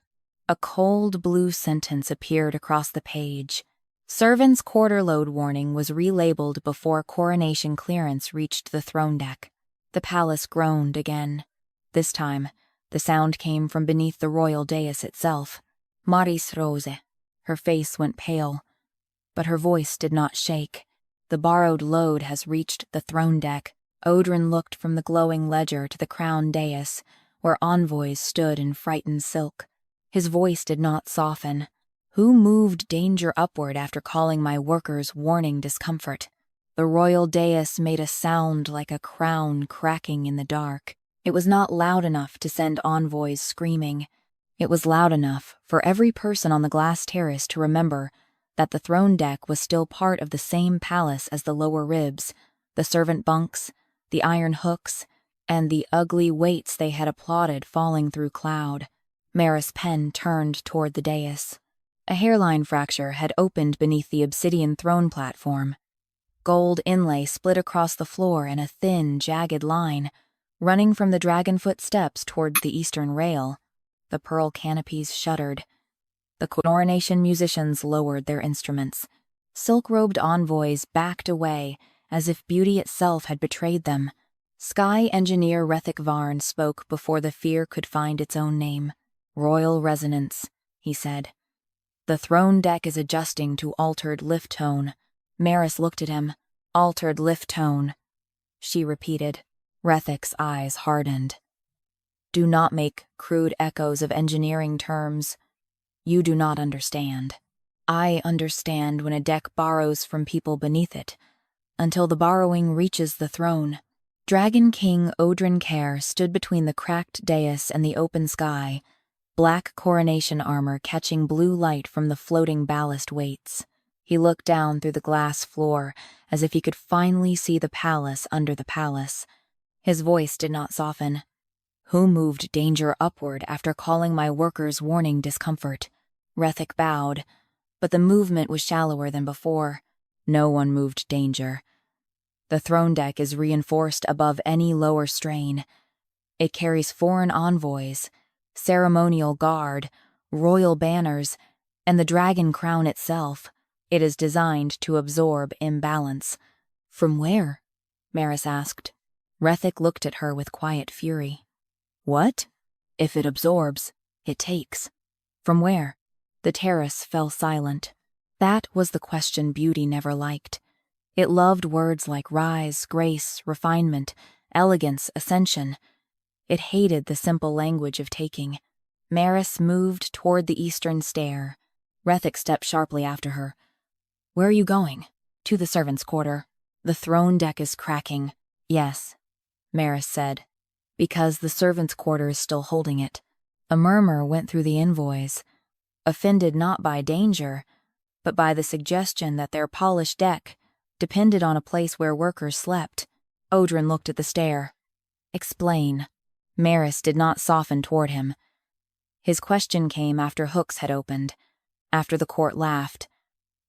A cold blue sentence appeared across the page. Servants' quarter load warning was relabeled before coronation clearance reached the throne deck. The palace groaned again. This time, the sound came from beneath the royal dais itself. Maris Rose. Her face went pale, but her voice did not shake. The borrowed load has reached the throne deck. Odran looked from the glowing ledger to the crown dais, where envoys stood in frightened silk. His voice did not soften. Who moved danger upward after calling my workers warning discomfort? The royal dais made a sound like a crown cracking in the dark. It was not loud enough to send envoys screaming. It was loud enough for every person on the glass terrace to remember that the throne deck was still part of the same palace as the lower ribs, the servant bunks, the iron hooks, and the ugly weights they had applauded falling through cloud. Maris Penn turned toward the dais. A hairline fracture had opened beneath the obsidian throne platform. Gold inlay split across the floor in a thin, jagged line, running from the dragonfoot steps toward the eastern rail. The pearl canopies shuddered. The coronation musicians lowered their instruments. Silk-robed envoys backed away, as if beauty itself had betrayed them. Sky engineer Rethik Varn spoke before the fear could find its own name. "Royal resonance," he said. "The throne deck is adjusting to altered lift tone." Maris looked at him. "Altered lift tone," she repeated. Rethik's eyes hardened. "Do not make crude echoes of engineering terms. You do not understand. I understand when a deck borrows from people beneath it, until the borrowing reaches the throne." Dragon King Odran Khaire stood between the cracked dais and the open sky, black coronation armor catching blue light from the floating ballast weights. He looked down through the glass floor as if he could finally see the palace under the palace. His voice did not soften. "Who moved danger upward after calling my workers warning discomfort?" Rethik bowed, but the movement was shallower than before. "No one moved danger. The throne deck is reinforced above any lower strain. It carries foreign envoys, ceremonial guard, royal banners, and the dragon crown itself. It is designed to absorb imbalance." "From where?" Maris asked. Rethik looked at her with quiet fury. "What? If it absorbs, it takes." "From where?" The terrace fell silent. That was the question beauty never liked. It loved words like rise, grace, refinement, elegance, ascension. It hated the simple language of taking. Maris moved toward the eastern stair. Rethik stepped sharply after her. "Where are you going?" "To the servants' quarter. The throne deck is cracking." "Yes," Maris said, "because the servants' quarter is still holding it." A murmur went through the envoys, offended not by danger, but by the suggestion that their polished deck depended on a place where workers slept. Odran looked at the stair. "Explain." Maris did not soften toward him. His question came after hooks had opened, after the court laughed,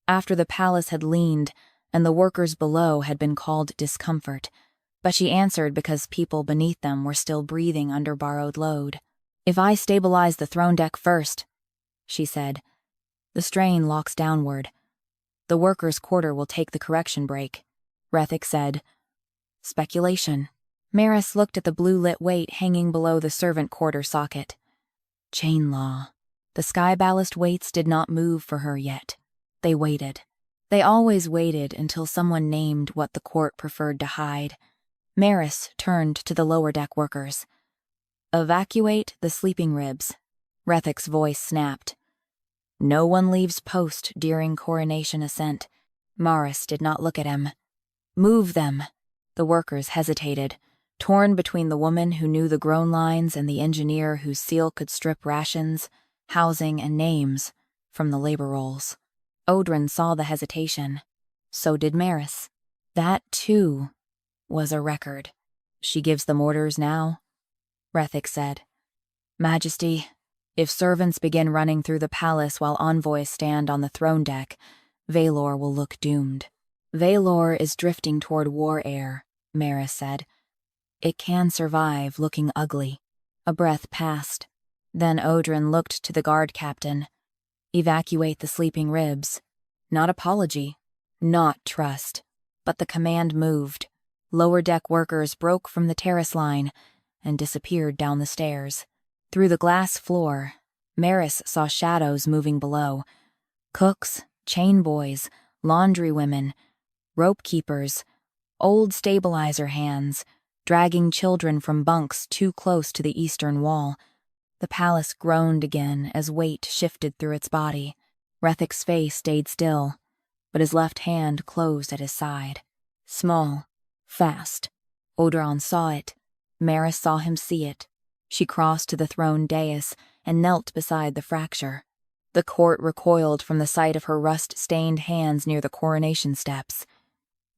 after the palace had leaned and the workers below had been called discomfort, but she answered because people beneath them were still breathing under borrowed load. "If I stabilize the throne deck first," she said, "the strain locks downward. The workers' quarter will take the correction break." Rethik said, "Speculation." Maris looked at the blue-lit weight hanging below the servant quarter socket. Chain law. The sky ballast weights did not move for her yet. They waited. They always waited until someone named what the court preferred to hide. Maris turned to the lower deck workers. "Evacuate the sleeping ribs." Rethik's voice snapped. "No one leaves post during coronation ascent." Maris did not look at him. "Move them." The workers hesitated, torn between the woman who knew the groan lines and the engineer whose seal could strip rations, housing, and names from the labor rolls. Odran saw the hesitation. So did Maris. That, too, was a record. "She gives them orders now?" Rethik said. "Majesty, if servants begin running through the palace while envoys stand on the throne deck, Vaelor will look doomed." "Vaelor is drifting toward war air," Maris said. "It can survive looking ugly." A breath passed. Then Odran looked to the guard captain. Evacuate the sleeping ribs. Not apology. Not trust. But the command moved. Lower deck workers broke from the terrace line and disappeared down the stairs. Through the glass floor, Maris saw shadows moving below. Cooks, chain boys, laundry women, rope keepers, old stabilizer hands, dragging children from bunks too close to the eastern wall. The palace groaned again as weight shifted through its body. Rethic's face stayed still, but his left hand closed at his side. Small, fast. Odran saw it. Maris saw him see it. She crossed to the throne dais and knelt beside the fracture. The court recoiled from the sight of her rust-stained hands near the coronation steps.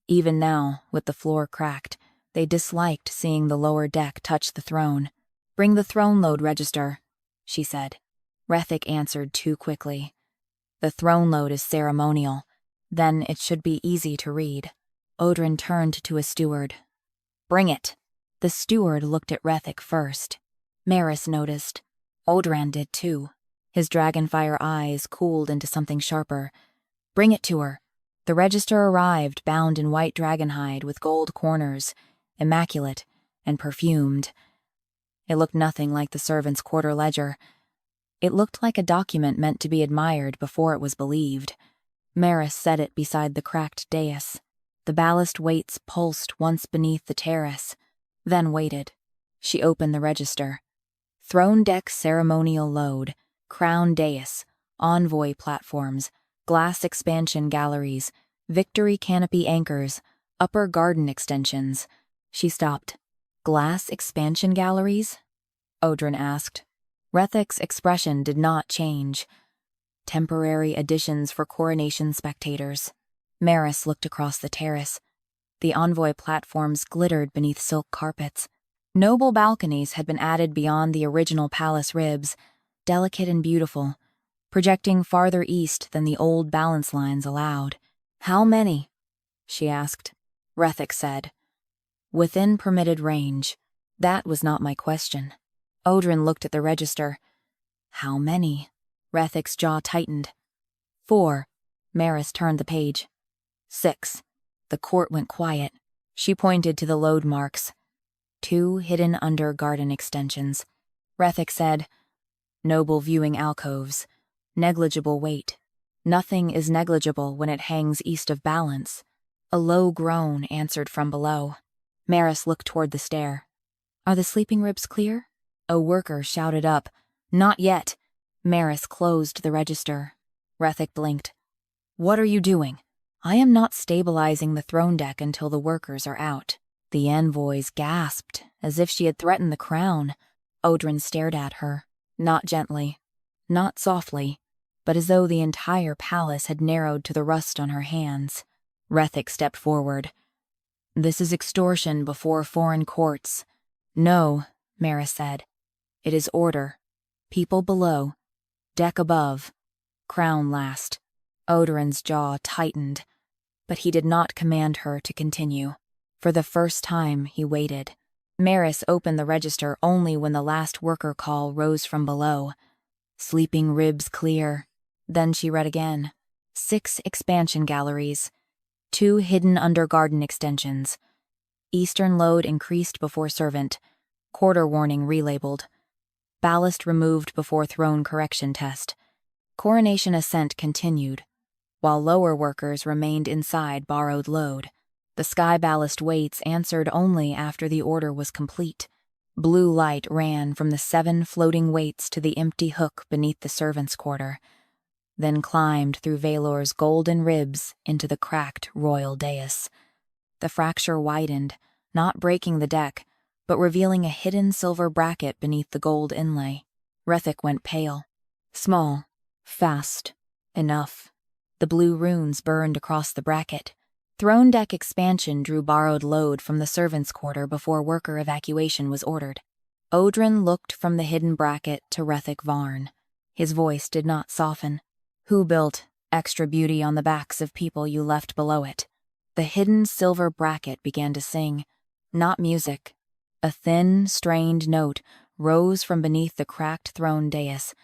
Even now, with the floor cracked, they disliked seeing the lower deck touch the throne. "Bring the throne load register," she said. Rethic answered too quickly. "The throne load is ceremonial. Then it should be easy to read." Odran turned to a steward. "Bring it." The steward looked at Rethic first. Maris noticed. Odran did too. His dragonfire eyes cooled into something sharper. "Bring it to her." The register arrived, bound in white dragonhide with gold corners, immaculate and perfumed. It looked nothing like the servant's quarter ledger. It looked like a document meant to be admired before it was believed. Maris set it beside the cracked dais. The ballast weights pulsed once beneath the terrace, then waited. She opened the register. Throne deck ceremonial load, crown dais, envoy platforms, glass expansion galleries, victory canopy anchors, upper garden extensions. She stopped. "Glass expansion galleries?" Odran asked. Rethic's expression did not change. "Temporary additions for coronation spectators." Maris looked across the terrace. The envoy platforms glittered beneath silk carpets. Noble balconies had been added beyond the original palace ribs, delicate and beautiful, projecting farther east than the old balance lines allowed. "How many?" she asked. Rethic said, "Within permitted range." That was not my question. Odran looked at the register. "How many?" Rethic's jaw tightened. 4. Maris turned the page. 6. The court went quiet. She pointed to the load marks. 2 hidden under garden extensions. Rethic said, "Noble viewing alcoves. Negligible weight. Nothing is negligible when it hangs east of balance." A low groan answered from below. Maris looked toward the stair. "Are the sleeping ribs clear?" A worker shouted up. "Not yet." Maris closed the register. Rethic blinked. "What are you doing?" "I am not stabilizing the throne deck until the workers are out." The envoys gasped, as if she had threatened the crown. Odran stared at her, not gently, not softly, but as though the entire palace had narrowed to the rust on her hands. Rethic stepped forward. "This is extortion before foreign courts." "No," Maris said. "It is order. People below. Deck above. Crown last." Odran's jaw tightened, but he did not command her to continue. For the first time, he waited. Maris opened the register only when the last worker call rose from below. "Sleeping ribs clear." Then she read again. 6 expansion galleries. 2 hidden under garden extensions. Eastern load increased before servant. Quarter warning relabeled. Ballast removed before throne correction test. Coronation ascent continued, while lower workers remained inside borrowed load. The sky ballast weights answered only after the order was complete. Blue light ran from the 7 floating weights to the empty hook beneath the servants' quarter, then climbed through Vaelor's golden ribs into the cracked royal dais. The fracture widened, not breaking the deck, but revealing a hidden silver bracket beneath the gold inlay. Rethic went pale. Small, fast, enough. The blue runes burned across the bracket. Throne deck expansion drew borrowed load from the servants' quarter before worker evacuation was ordered. Odran looked from the hidden bracket to Rethic Varn. His voice did not soften. "Who built extra beauty on the backs of people you left below it?" The hidden silver bracket began to sing. Not music. A thin, strained note rose from beneath the cracked throne dais,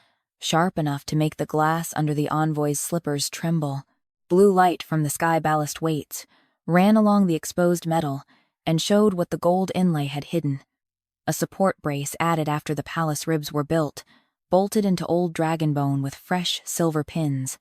sharp enough to make the glass under the envoy's slippers tremble. Blue light from the sky ballast weights ran along the exposed metal and showed what the gold inlay had hidden. A support brace added after the palace ribs were built, bolted into old dragon bone with fresh silver pins.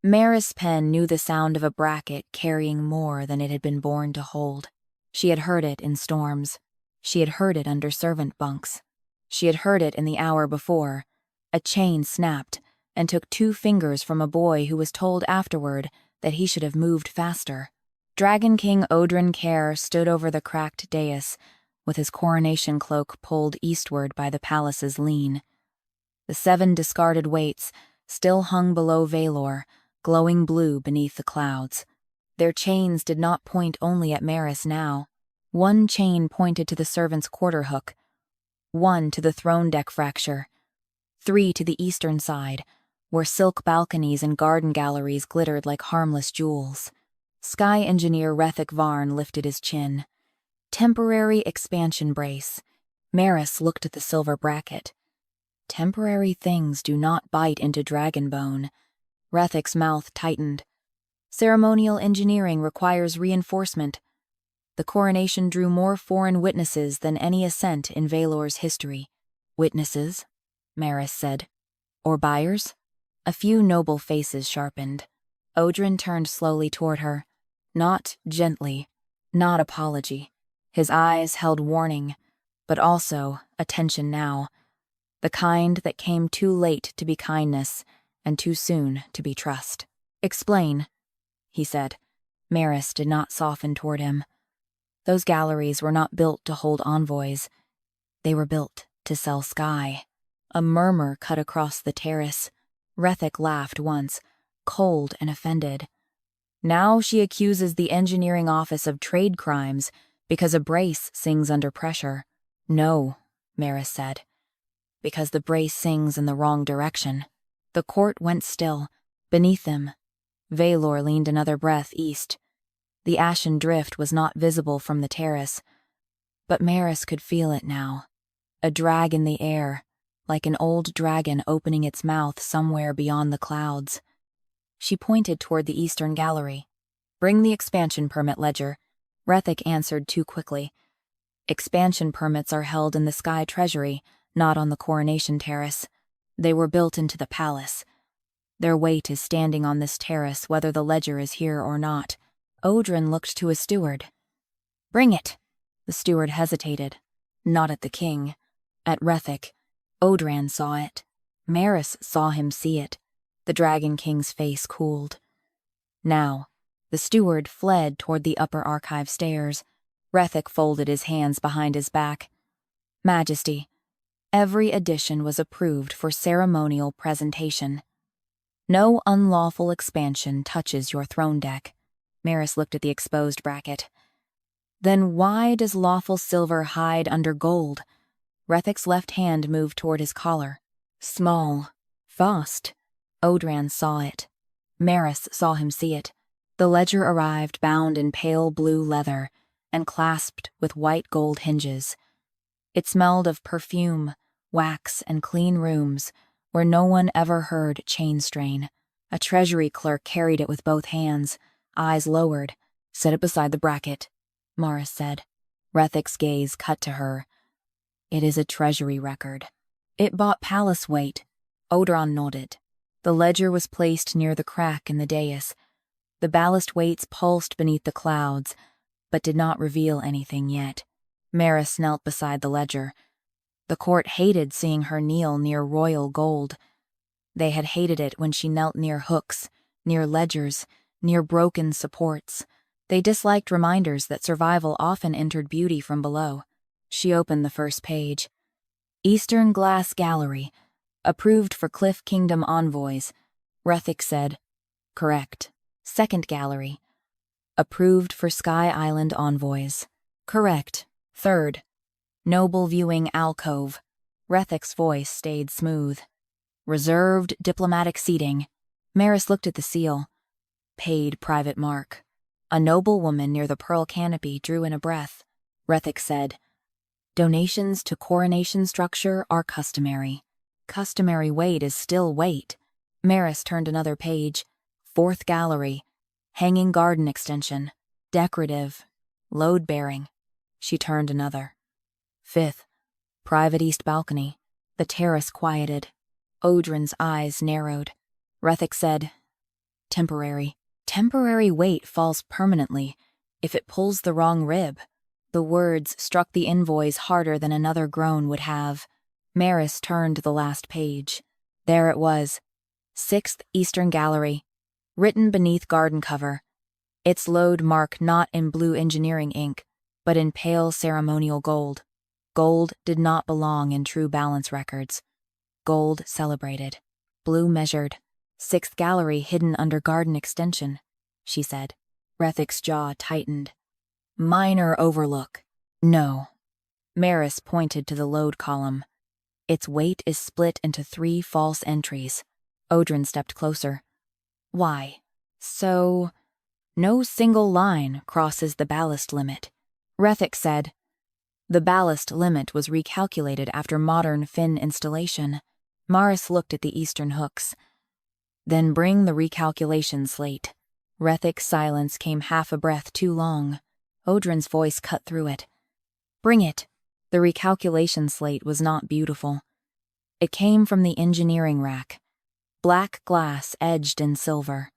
Maris Penn knew the sound of a bracket carrying more than it had been born to hold. She had heard it in storms. She had heard it under servant bunks. She had heard it in the hour before. A chain snapped and took 2 fingers from a boy who was told afterward that he should have moved faster. Dragon King Odran Khaire stood over the cracked dais, with his coronation cloak pulled eastward by the palace's lean. The 7 discarded weights still hung below Vaelor, glowing blue beneath the clouds. Their chains did not point only at Maris now. One chain pointed to the servant's quarter hook, 1 to the throne deck fracture, 3 to the eastern side, where silk balconies and garden galleries glittered like harmless jewels. Sky engineer Rethik Varn lifted his chin. Temporary expansion brace. Maris looked at the silver bracket. Temporary things do not bite into dragon bone. Rethik's mouth tightened. Ceremonial engineering requires reinforcement. The coronation drew more foreign witnesses than any ascent in Vaelor's history. Witnesses? Maris said. Or buyers? A few noble faces sharpened. Odran turned slowly toward her. Not gently, not apology. His eyes held warning, but also attention now. The kind that came too late to be kindness and too soon to be trust. Explain, he said. Maris did not soften toward him. Those galleries were not built to hold envoys. They were built to sell sky. A murmur cut across the terrace. Rethik laughed once, cold and offended. Now she accuses the engineering office of trade crimes because a brace sings under pressure. No, Maris said. Because the brace sings in the wrong direction. The court went still. Beneath them, Vaelor leaned another breath east. The Ashen Drift was not visible from the terrace, but Maris could feel it now. A drag in the air, like an old dragon opening its mouth somewhere beyond the clouds. She pointed toward the eastern gallery. Bring the expansion permit, Ledger. Rethik answered too quickly. Expansion permits are held in the Sky Treasury, not on the coronation terrace. They were built into the palace. Their weight is standing on this terrace whether the ledger is here or not. Odran looked to his steward. Bring it. The steward hesitated. Not at the king. At Rethik. Odran saw it. Maris saw him see it. The Dragon King's face cooled. Now, the steward fled toward the upper archive stairs. Rethik folded his hands behind his back. Majesty, every addition was approved for ceremonial presentation. No unlawful expansion touches your throne deck. Maris looked at the exposed bracket. Then why does lawful silver hide under gold? Rethik's left hand moved toward his collar. Small. Fast. Odran saw it. Maris saw him see it. The ledger arrived bound in pale blue leather and clasped with white gold hinges. It smelled of perfume, wax, and clean rooms where no one ever heard chain strain. A treasury clerk carried it with both hands, eyes lowered. Set it beside the bracket, Maris said. Rethik's gaze cut to her. It is a treasury record. It bought palace weight. Odran nodded. The ledger was placed near the crack in the dais. The ballast weights pulsed beneath the clouds, but did not reveal anything yet. Maris knelt beside the ledger. The court hated seeing her kneel near royal gold. They had hated it when she knelt near hooks, near ledgers, near broken supports. They disliked reminders that survival often entered beauty from below. She opened the first page. Eastern Glass Gallery. Approved for Cliff Kingdom envoys. Rethik said. Correct. Second gallery. Approved for Sky Island envoys. Correct. Third. Noble viewing alcove. Rethik's voice stayed smooth. Reserved diplomatic seating. Maris looked at the seal. Paid private mark. A noble woman near the pearl canopy drew in a breath. Rethik said, Donations to coronation structure are customary. Customary weight is still weight. Maris turned another page. 4th gallery. Hanging garden extension. Decorative. Load-bearing. She turned another. 5th. Private east balcony. The terrace quieted. Odran's eyes narrowed. Rethik said, temporary. Temporary weight falls permanently if it pulls the wrong rib. The words struck the envoys harder than another groan would have. Maris turned to the last page. There it was. 6th Eastern Gallery. Written beneath garden cover. Its load mark not in blue engineering ink, but in pale ceremonial gold. Gold did not belong in true balance records. Gold celebrated. Blue measured. 6th gallery hidden under garden extension, she said. Rethik's jaw tightened. Minor overlook. No. Maris pointed to the load column. Its weight is split into 3 false entries. Odran stepped closer. Why? So, no single line crosses the ballast limit. Rethik said. The ballast limit was recalculated after modern fin installation. Maris looked at the eastern hooks. Then bring the recalculation slate. Rethik's silence came half a breath too long. Odran's voice cut through it. Bring it. The recalculation slate was not beautiful. It came from the engineering rack. Black glass edged in silver.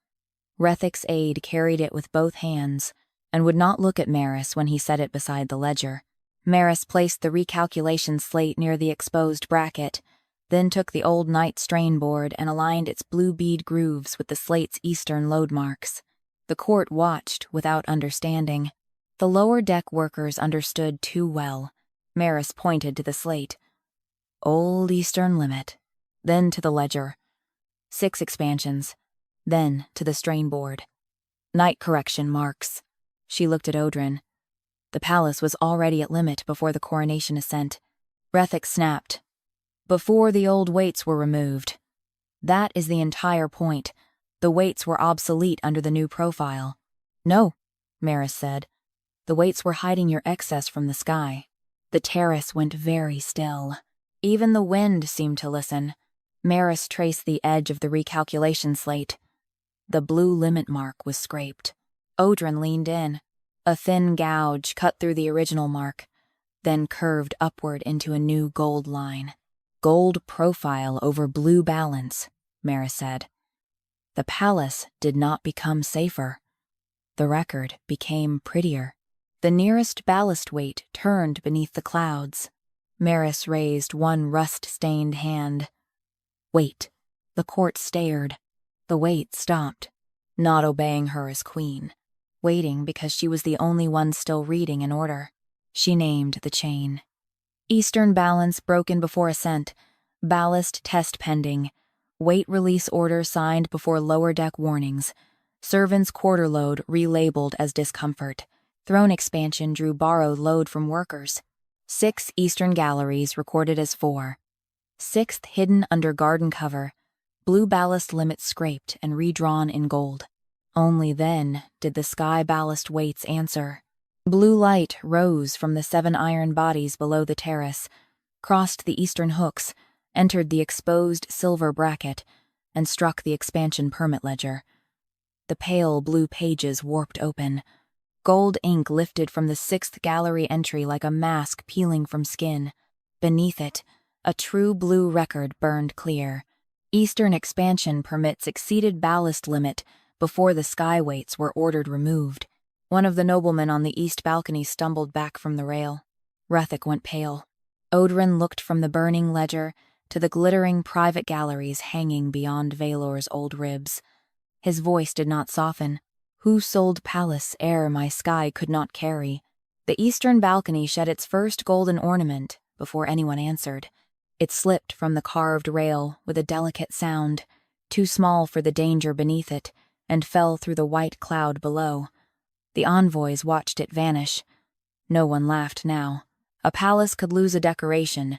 Rethik's aide carried it with both hands and would not look at Maris when he set it beside the ledger. Maris placed the recalculation slate near the exposed bracket, then took the old night strain board and aligned its blue bead grooves with the slate's eastern load marks. The court watched without understanding. The lower deck workers understood too well. Maris pointed to the slate. Old eastern limit. Then to the ledger. 6 expansions. Then to the strain board. Night correction marks. She looked at Odran. The palace was already at limit before the coronation ascent. Rethik snapped. Before the old weights were removed. That is the entire point. The weights were obsolete under the new profile. No, Maris said. The weights were hiding your excess from the sky. The terrace went very still. Even the wind seemed to listen. Maris traced the edge of the recalculation slate. The blue limit mark was scraped. Odran leaned in. A thin gouge cut through the original mark, then curved upward into a new gold line. Gold profile over blue balance, Maris said. The palace did not become safer. The record became prettier. The nearest ballast weight turned beneath the clouds. Maris raised one rust-stained hand. Wait. The court stared. The weight stopped, not obeying her as queen. Waiting because she was the only one still reading in order. She named the chain. Eastern balance broken before ascent. Ballast test pending. Weight release order signed before lower deck warnings. Servants' quarter load relabeled as discomfort. Throne expansion drew borrowed load from workers. 6 eastern galleries recorded as 4. 6th hidden under garden cover. Blue ballast limit scraped and redrawn in gold. Only then did the sky ballast weights answer. Blue light rose from the 7 iron bodies below the terrace, crossed the eastern hooks, entered the exposed silver bracket, and struck the expansion permit ledger. The pale blue pages warped open. Gold ink lifted from the 6th gallery entry like a mask peeling from skin. Beneath it, a true blue record burned clear. Eastern expansion permits exceeded ballast limit before the sky weights were ordered removed. One of the noblemen on the east balcony stumbled back from the rail. Rethik went pale. Odran looked from the burning ledger to the glittering private galleries hanging beyond Vaelor's old ribs. His voice did not soften. Who sold palace ere my sky could not carry? The eastern balcony shed its first golden ornament before anyone answered. It slipped from the carved rail with a delicate sound, too small for the danger beneath it, and fell through the white cloud below. The envoys watched it vanish. No one laughed now. A palace could lose a decoration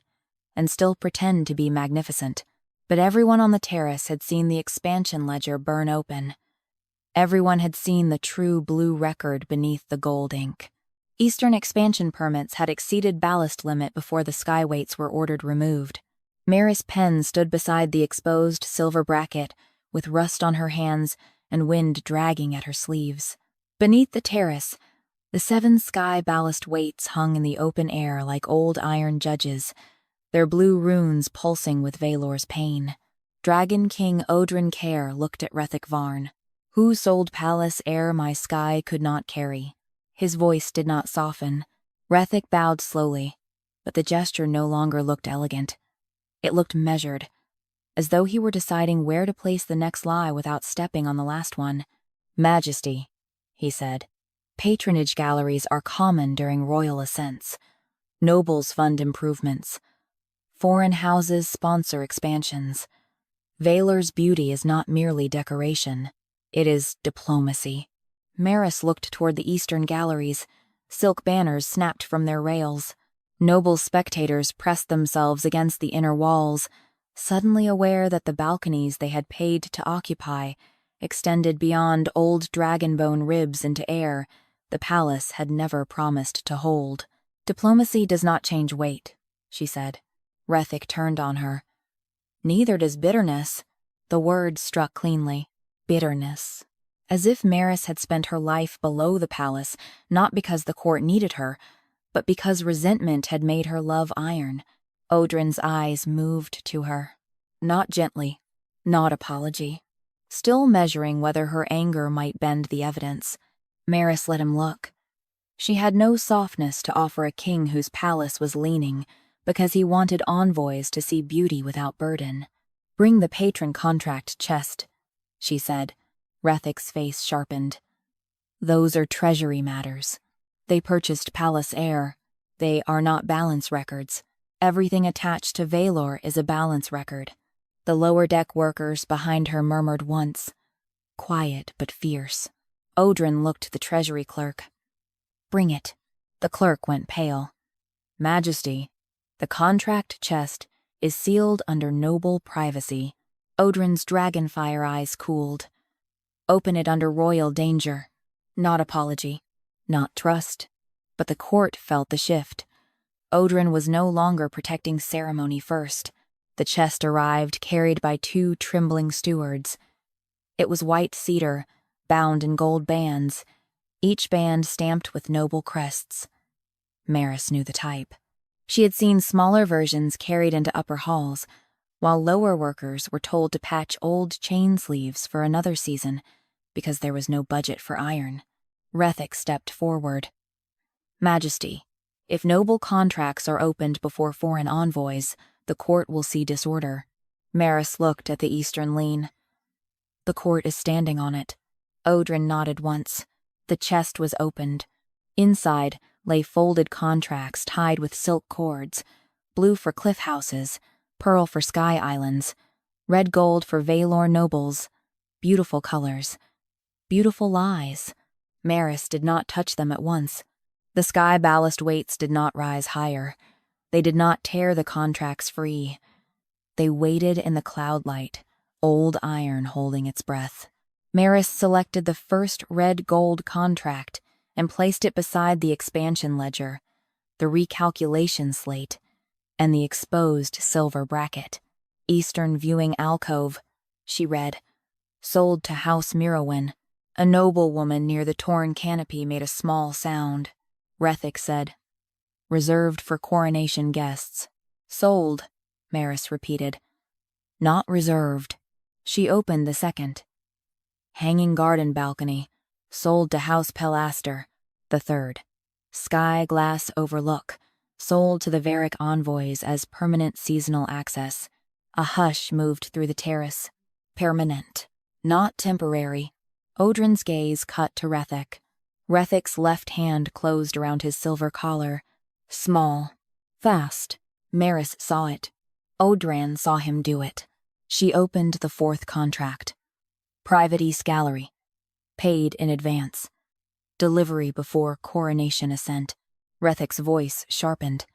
and still pretend to be magnificent, but everyone on the terrace had seen the expansion ledger burn open. Everyone had seen the true blue record beneath the gold ink. Eastern expansion permits had exceeded ballast limit before the skyweights were ordered removed. Maris Penn stood beside the exposed silver bracket, with rust on her hands and wind dragging at her sleeves. Beneath the terrace, the 7 sky ballast weights hung in the open air like old iron judges, their blue runes pulsing with Vaelor's pain. Dragon King Odran Khaire looked at Rethik Varn. Who sold palace ere my sky could not carry? His voice did not soften. Rethik bowed slowly, but the gesture no longer looked elegant. It looked measured, as though he were deciding where to place the next lie without stepping on the last one. Majesty, he said. Patronage galleries are common during royal ascents. Nobles fund improvements. Foreign houses sponsor expansions. Vaelor's beauty is not merely decoration. It is diplomacy. Maris looked toward the eastern galleries. Silk banners snapped from their rails. Noble spectators pressed themselves against the inner walls, suddenly aware that the balconies they had paid to occupy extended beyond old dragonbone ribs into air the palace had never promised to hold. Diplomacy does not change weight, she said. Rethik turned on her. Neither does bitterness. The word struck cleanly. Bitterness. As if Maris had spent her life below the palace, not because the court needed her, but because resentment had made her love iron. Odran's eyes moved to her. Not gently, not apology. Still measuring whether her anger might bend the evidence. Maris let him look. She had no softness to offer a king whose palace was leaning, because he wanted envoys to see beauty without burden. Bring the patron contract chest, she said. Rethik's face sharpened. Those are treasury matters. They purchased palace heir. They are not balance records. Everything attached to Vaelor is a balance record. The lower deck workers behind her murmured once. Quiet but fierce. Odran looked the treasury clerk. Bring it. The clerk went pale. Majesty, the contract chest is sealed under noble privacy. Odran's dragonfire eyes cooled. Open it under royal danger. Not apology. Not trust. But the court felt the shift. Odran was no longer protecting ceremony first. The chest arrived, carried by 2 trembling stewards. It was white cedar, bound in gold bands, each band stamped with noble crests. Maris knew the type. She had seen smaller versions carried into upper halls, while lower workers were told to patch old chain sleeves for another season because there was no budget for iron. Rethik stepped forward. Majesty, if noble contracts are opened before foreign envoys, the court will see disorder. Maris looked at the eastern lean. The court is standing on it. Odran nodded once. The chest was opened. Inside lay folded contracts tied with silk cords, blue for cliff houses, pearl for sky islands, red gold for Vaelor nobles. Beautiful colors. Beautiful lies. Maris did not touch them at once. The sky ballast weights did not rise higher. They did not tear the contracts free. They waited in the cloud light, old iron holding its breath. Maris selected the first red gold contract and placed it beside the expansion ledger, the recalculation slate, and the exposed silver bracket. Eastern viewing alcove, she read. Sold to House Mirowin. A noblewoman near the torn canopy made a small sound. Rethik said. Reserved for coronation guests. Sold, Maris repeated. Not reserved. She opened the second. Hanging garden balcony. Sold to House Pelaster. The third. Sky glass overlook. Sold to the Varick envoys as permanent seasonal access. A hush moved through the terrace. Permanent. Not temporary. Odran's gaze cut to Rethik. Rethik's left hand closed around his silver collar. Small. Fast. Maris saw it. Odran saw him do it. She opened the fourth contract. Private East Gallery. Paid in advance. Delivery before coronation ascent. Rethik's voice sharpened.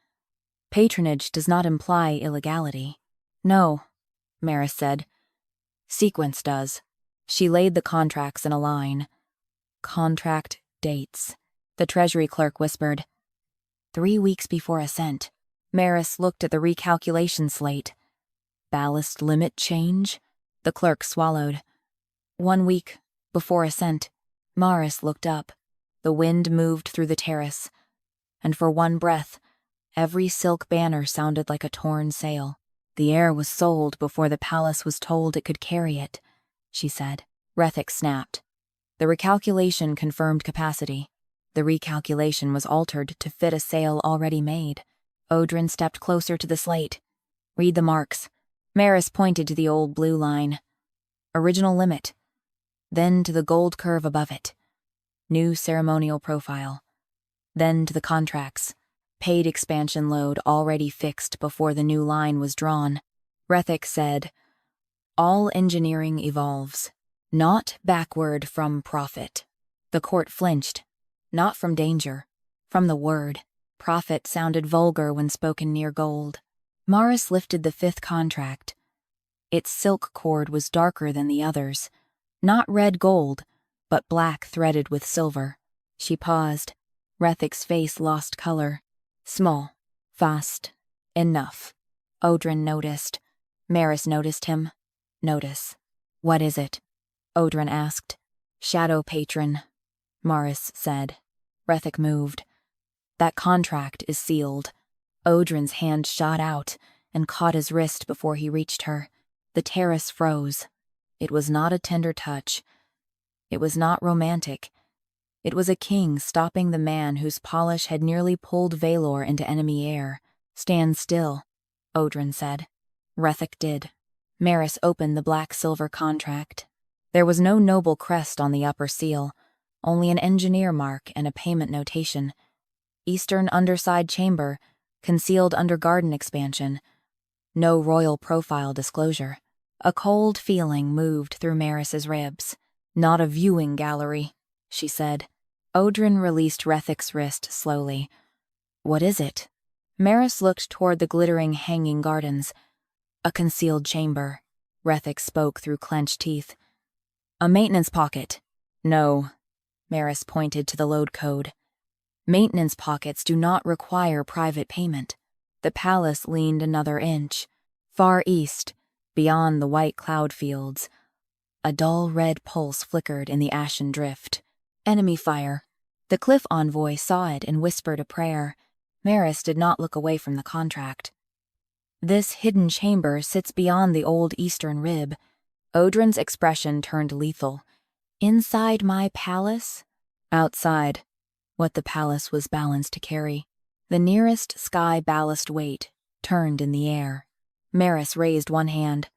Patronage does not imply illegality. No, Maris said. Sequence does. She laid the contracts in a line. Contract dates. The treasury clerk whispered. 3 weeks before ascent. Maris looked at the recalculation slate. Ballast limit change? The clerk swallowed. 1 week before ascent. Maris looked up. The wind moved through the terrace, and for one breath, every silk banner sounded like a torn sail. The air was sold before the palace was told it could carry it, she said. Rethik snapped. The recalculation confirmed capacity. The recalculation was altered to fit a sail already made. Odran stepped closer to the slate. Read the marks. Maris pointed to the old blue line. Original limit. Then to the gold curve above it. New ceremonial profile. Then to the contracts. Paid expansion load already fixed before the new line was drawn. Rethik said, all engineering evolves, not backward from profit. The court flinched, not from danger, from the word. Profit sounded vulgar when spoken near gold. Maris lifted the 5th contract. Its silk cord was darker than the others, not red gold, but black threaded with silver. She paused. Rethik's face lost color. Small. Fast. Enough. Odran noticed. Maris noticed him. Notice. What is it? Odran asked. Shadow patron, Maris said. Rethik moved. That contract is sealed. Odran's hand shot out and caught his wrist before he reached her. The terrace froze. It was not a tender touch. It was not romantic. It was a king stopping the man whose polish had nearly pulled Vaelor into enemy air. Stand still, Odran said. Rethik did. Maris opened the black-silver contract. There was no noble crest on the upper seal, only an engineer mark and a payment notation. Eastern underside chamber, concealed under garden expansion. No royal profile disclosure. A cold feeling moved through Maris's ribs. Not a viewing gallery, she said. Odran released Rethik's wrist slowly. What is it? Maris looked toward the glittering hanging gardens. A concealed chamber. Rethik spoke through clenched teeth. A maintenance pocket. No. Maris pointed to the load code. Maintenance pockets do not require private payment. The palace leaned another inch. Far east, beyond the white cloud fields, a dull red pulse flickered in the Ashen Drift. Enemy fire. The cliff envoy saw it and whispered a prayer. Maris did not look away from the contract. This hidden chamber sits beyond the old eastern rib. Odran's expression turned lethal. Inside my palace? Outside. What the palace was balanced to carry. The nearest sky ballast weight turned in the air. Maris raised one hand.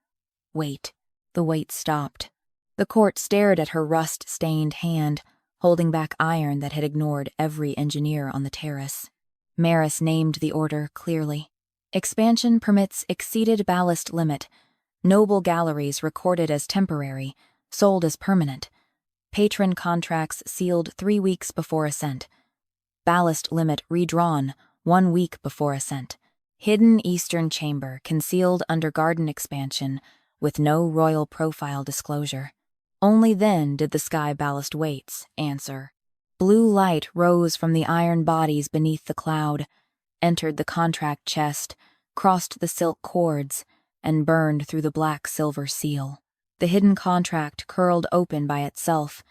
Wait. The weight stopped. The court stared at her rust-stained hand, holding back iron that had ignored every engineer on the terrace. Maris named the order clearly. Expansion permits exceeded ballast limit. Noble galleries recorded as temporary, sold as permanent. Patron contracts sealed 3 weeks before ascent. Ballast limit redrawn 1 week before ascent. Hidden eastern chamber concealed under garden expansion with no royal profile disclosure. Only then did the sky ballast weights answer. Blue light rose from the iron bodies beneath the cloud, entered the contract chest, crossed the silk cords, and burned through the black-silver seal. The hidden contract curled open by itself,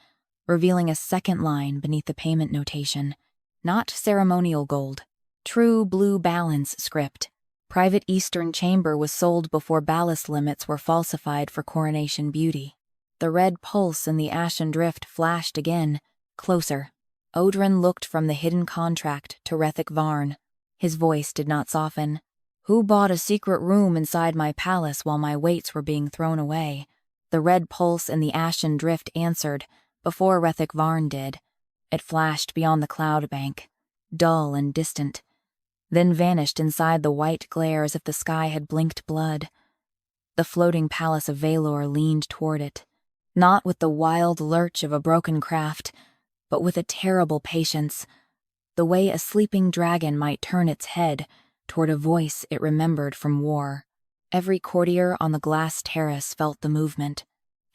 revealing a second line beneath the payment notation. Not ceremonial gold. True blue balance script. Private Eastern chamber was sold before ballast limits were falsified for coronation beauty. The red pulse in the Ashen Drift flashed again, closer. Odran looked from the hidden contract to Rethik Varn. His voice did not soften. Who bought a secret room inside my palace while my weights were being thrown away? The red pulse in the Ashen Drift answered, before Rethik Varn did. It flashed beyond the cloud bank, dull and distant, then vanished inside the white glare as if the sky had blinked blood. The floating Palace of Vaelor leaned toward it, not with the wild lurch of a broken craft, but with a terrible patience, the way a sleeping dragon might turn its head toward a voice it remembered from war. Every courtier on the glass terrace felt the movement.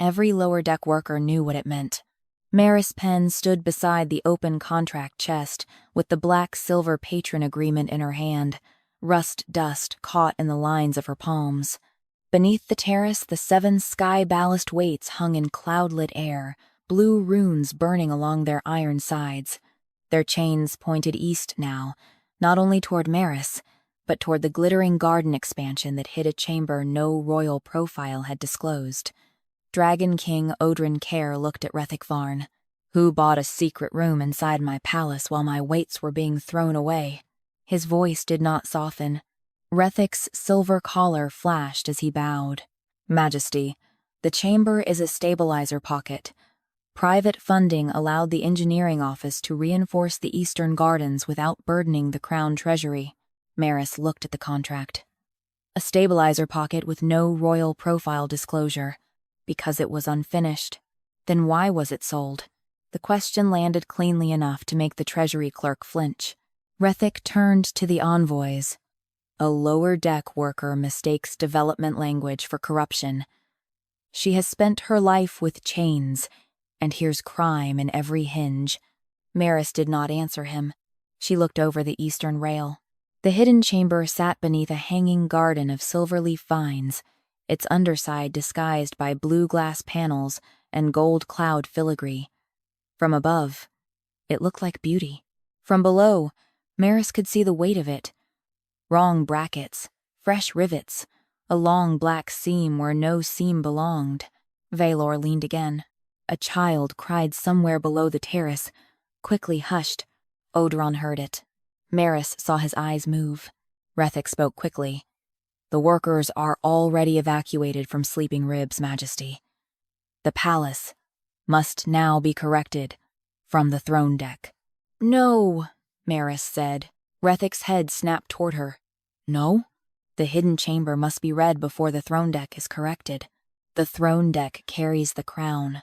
Every lower deck worker knew what it meant. Maris Penn stood beside the open contract chest with the black-silver patron agreement in her hand, rust dust caught in the lines of her palms. Beneath the terrace, the 7 sky ballast weights hung in cloudlit air, blue runes burning along their iron sides. Their chains pointed east now, not only toward Maris, but toward the glittering garden expansion that hid a chamber no royal profile had disclosed. Dragon King Odran Khaire looked at Rethik Varn. Who bought a secret room inside my palace while my weights were being thrown away? His voice did not soften. Rethik's silver collar flashed as he bowed. Majesty, the chamber is a stabilizer pocket. Private funding allowed the engineering office to reinforce the eastern gardens without burdening the crown treasury. Maris looked at the contract. A stabilizer pocket with no royal profile disclosure. Because it was unfinished. Then why was it sold? The question landed cleanly enough to make the treasury clerk flinch. Rethik turned to the envoys. A lower deck worker mistakes development language for corruption. She has spent her life with chains, and here's crime in every hinge. Maris did not answer him. She looked over the eastern rail. The hidden chamber sat beneath a hanging garden of silver-leaf vines, its underside disguised by blue glass panels and gold cloud filigree. From above, it looked like beauty. From below, Maris could see the weight of it. Wrong brackets, fresh rivets, a long black seam where no seam belonged. Vaelor leaned again. A child cried somewhere below the terrace, quickly hushed. Odran heard it. Maris saw his eyes move. Rethik spoke quickly. The workers are already evacuated from Sleeping Ribs, Majesty. The palace must now be corrected from the throne deck. No, Maris said. Rethik's head snapped toward her. No? The hidden chamber must be read before the throne deck is corrected. The throne deck carries the crown.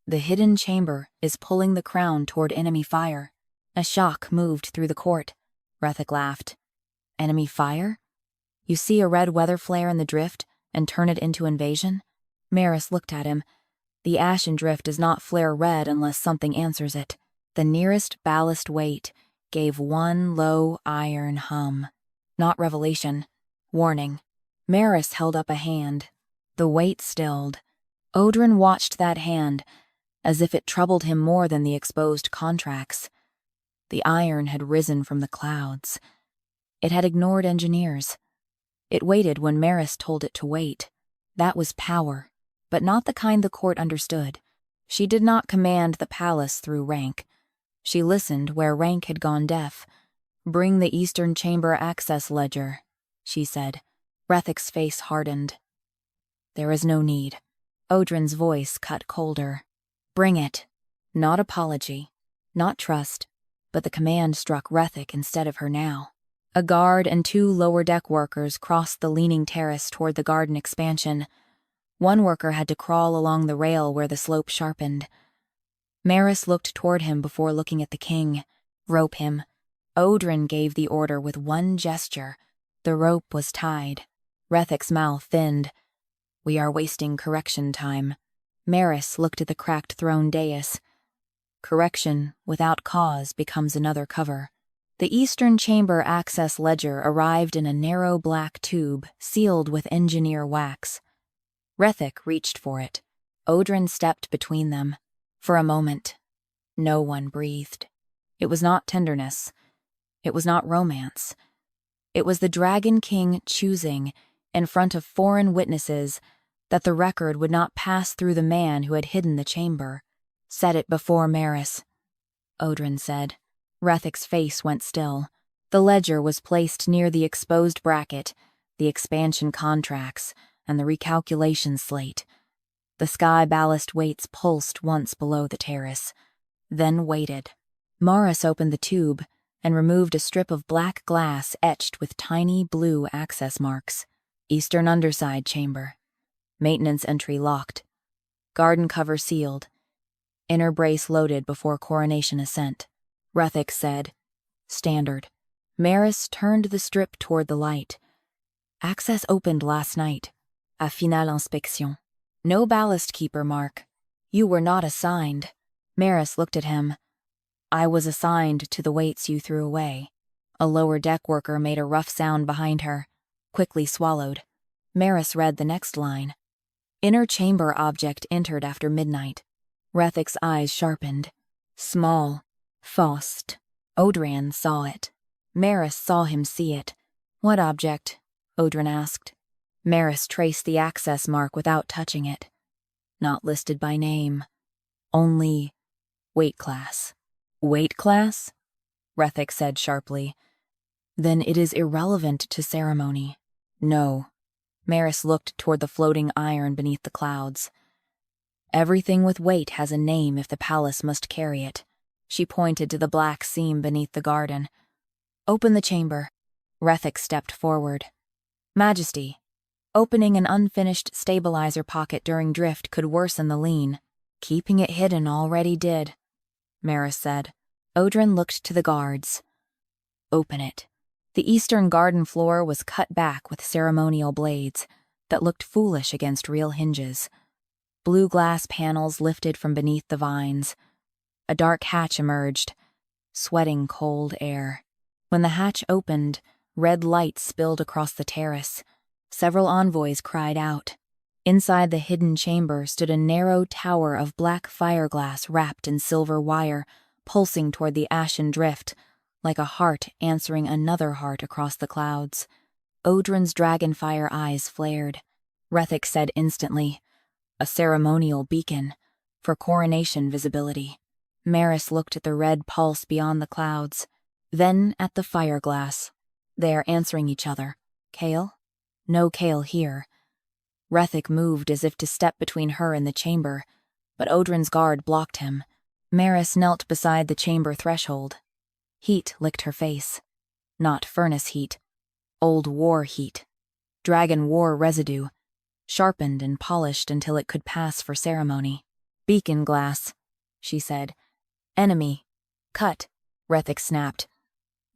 The hidden chamber is pulling the crown toward enemy fire. A shock moved through the court. Rethik laughed. Enemy fire? You see a red weather flare in the drift and turn it into invasion? Maris looked at him. The Ashen Drift does not flare red unless something answers it. The nearest ballast weight gave one low iron hum. Not revelation. Warning. Maris held up a hand. The weight stilled. Odran watched that hand, as if it troubled him more than the exposed contracts. The iron had risen from the clouds. It had ignored engineers. It waited when Maris told it to wait. That was power, but not the kind the court understood. She did not command the palace through rank. She listened where rank had gone deaf. Bring the Eastern Chamber access ledger, she said. Rethik's face hardened. There is no need. Odran's voice cut colder. Bring it. Not apology, not trust, but the command struck Rethik instead of her now. A guard and 2 lower deck workers crossed the leaning terrace toward the garden expansion. One worker had to crawl along the rail where the slope sharpened. Maris looked toward him before looking at the king. Rope him. Odran gave the order with one gesture. The rope was tied. Rethik's mouth thinned. We are wasting correction time. Maris looked at the cracked throne dais. Correction without cause becomes another cover. The Eastern Chamber access ledger arrived in a narrow black tube sealed with engineer wax. Rethik reached for it. Odran stepped between them. For a moment, no one breathed. It was not tenderness. It was not romance. It was the Dragon King choosing, in front of foreign witnesses, that the record would not pass through the man who had hidden the chamber. Set it before Maris, Odran said. Rethik's face went still. The ledger was placed near the exposed bracket, the expansion contracts, and the recalculation slate. The sky ballast weights pulsed once below the terrace, then waited. Maris opened the tube and removed a strip of black glass etched with tiny blue access marks. Eastern underside chamber. Maintenance entry locked. Garden cover sealed. Inner brace loaded before coronation ascent. Rethik said, Standard. Maris turned the strip toward the light. Access opened last night. A finale inspection. No ballast keeper mark. You were not assigned. Maris looked at him. I was assigned to the weights you threw away. A lower deck worker made a rough sound behind her, quickly swallowed. Maris read the next line. Inner chamber object entered after midnight. Rethic's eyes sharpened. Small. Faust. Odran saw it. Maris saw him see it. What object? Odran asked. Maris traced the access mark without touching it. Not listed by name. Only weight class. Weight class? Rethic said sharply. Then it is irrelevant to ceremony. No. Maris looked toward the floating iron beneath the clouds. Everything with weight has a name if the palace must carry it. She pointed to the black seam beneath the garden. Open the chamber. Rethic stepped forward. Majesty. Opening an unfinished stabilizer pocket during drift could worsen the lean. Keeping it hidden already did, Maris said. Odran looked to the guards. Open it. The eastern garden floor was cut back with ceremonial blades that looked foolish against real hinges. Blue glass panels lifted from beneath the vines. A dark hatch emerged, sweating cold air. When the hatch opened, red light spilled across the terrace. Several envoys cried out. Inside the hidden chamber stood a narrow tower of black fireglass wrapped in silver wire, pulsing toward the Ashen Drift, like a heart answering another heart across the clouds. Odran's dragonfire eyes flared. Rethic said instantly, a ceremonial beacon, for coronation visibility. Maris looked at the red pulse beyond the clouds, then at the fireglass. They are answering each other. Kale? No Kale here. Rethic moved as if to step between her and the chamber, but Odran's guard blocked him. Maris knelt beside the chamber threshold. Heat licked her face. Not furnace heat. Old war heat. Dragon war residue, sharpened and polished until it could pass for ceremony. Beacon glass, she said. Enemy. Cut, Rethic snapped.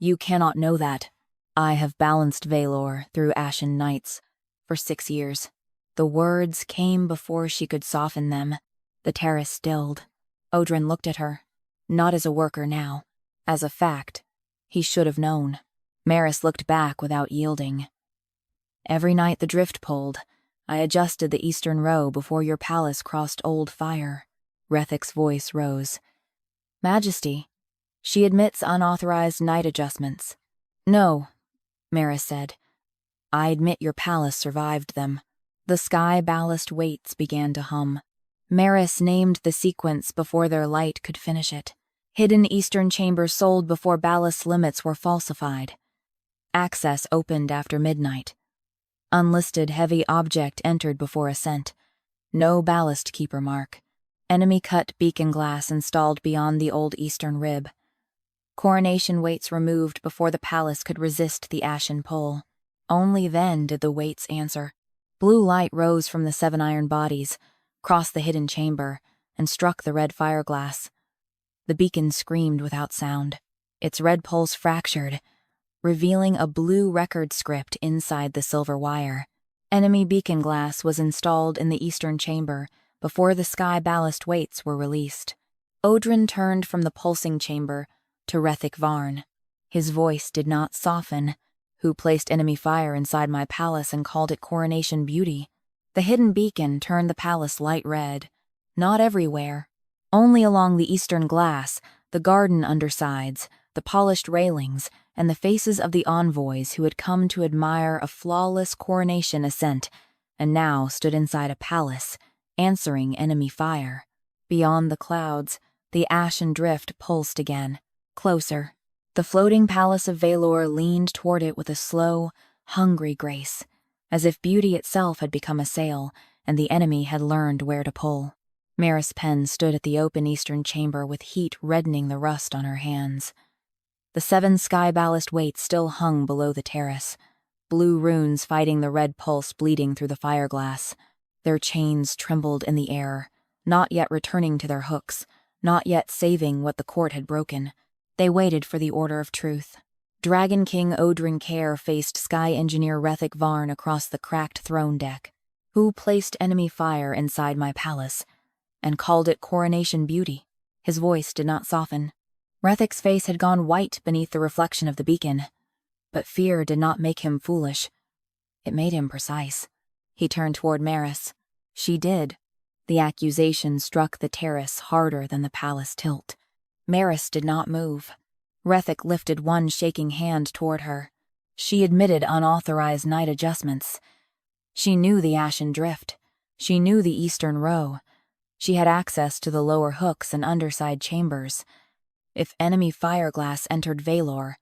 You cannot know that. I have balanced Vaelor through Ashen Nights for 6 years. The words came before she could soften them. The terrace stilled. Odran looked at her. Not as a worker now. As a fact. He should have known. Maris looked back without yielding. Every night the drift pulled. I adjusted the eastern row before your palace crossed old fire. Rethic's voice rose. Majesty. She admits unauthorized night adjustments. No, Maris said. I admit your palace survived them. The sky ballast weights began to hum. Maris named the sequence before their light could finish it. Hidden eastern chambers sold before ballast limits were falsified. Access opened after midnight. Unlisted heavy object entered before ascent. No ballast keeper mark. Enemy cut beacon glass installed beyond the old eastern rib. Coronation weights removed before the palace could resist the ashen pull. Only then did the weights answer. Blue light rose from the 7 iron bodies, crossed the hidden chamber, and struck the red fireglass. The beacon screamed without sound. Its red pulse fractured, revealing a blue record script inside the silver wire. Enemy beacon glass was installed in the eastern chamber before the sky ballast weights were released. Odran turned from the pulsing chamber to Rethic Varn. His voice did not soften. Who placed enemy fire inside my palace and called it coronation beauty? The hidden beacon turned the palace light red. Not everywhere. Only along the eastern glass, the garden undersides, the polished railings, and the faces of the envoys who had come to admire a flawless coronation ascent, and now stood inside a palace, answering enemy fire. Beyond the clouds, the Ashen Drift pulsed again. Closer. The Floating Palace of Vaelor leaned toward it with a slow, hungry grace, as if beauty itself had become a sail, and the enemy had learned where to pull. Maris Penn stood at the open eastern chamber with heat reddening the rust on her hands. The 7 sky ballast weights still hung below the terrace, blue runes fighting the red pulse bleeding through the fireglass. Their chains trembled in the air, not yet returning to their hooks, not yet saving what the court had broken. They waited for the order of truth. Dragon King Odran Khaire faced Sky Engineer Rethic Varn across the cracked throne deck. Who placed enemy fire inside my palace and called it coronation beauty? His voice did not soften. Rethic's face had gone white beneath the reflection of the beacon. But fear did not make him foolish. It made him precise. He turned toward Maris. She did. The accusation struck the terrace harder than the palace tilt. Maris did not move. Rethic lifted one shaking hand toward her. She admitted unauthorized night adjustments. She knew the Ashen Drift. She knew the Eastern Row. She had access to the lower hooks and underside chambers. If enemy fireglass entered Vaelor,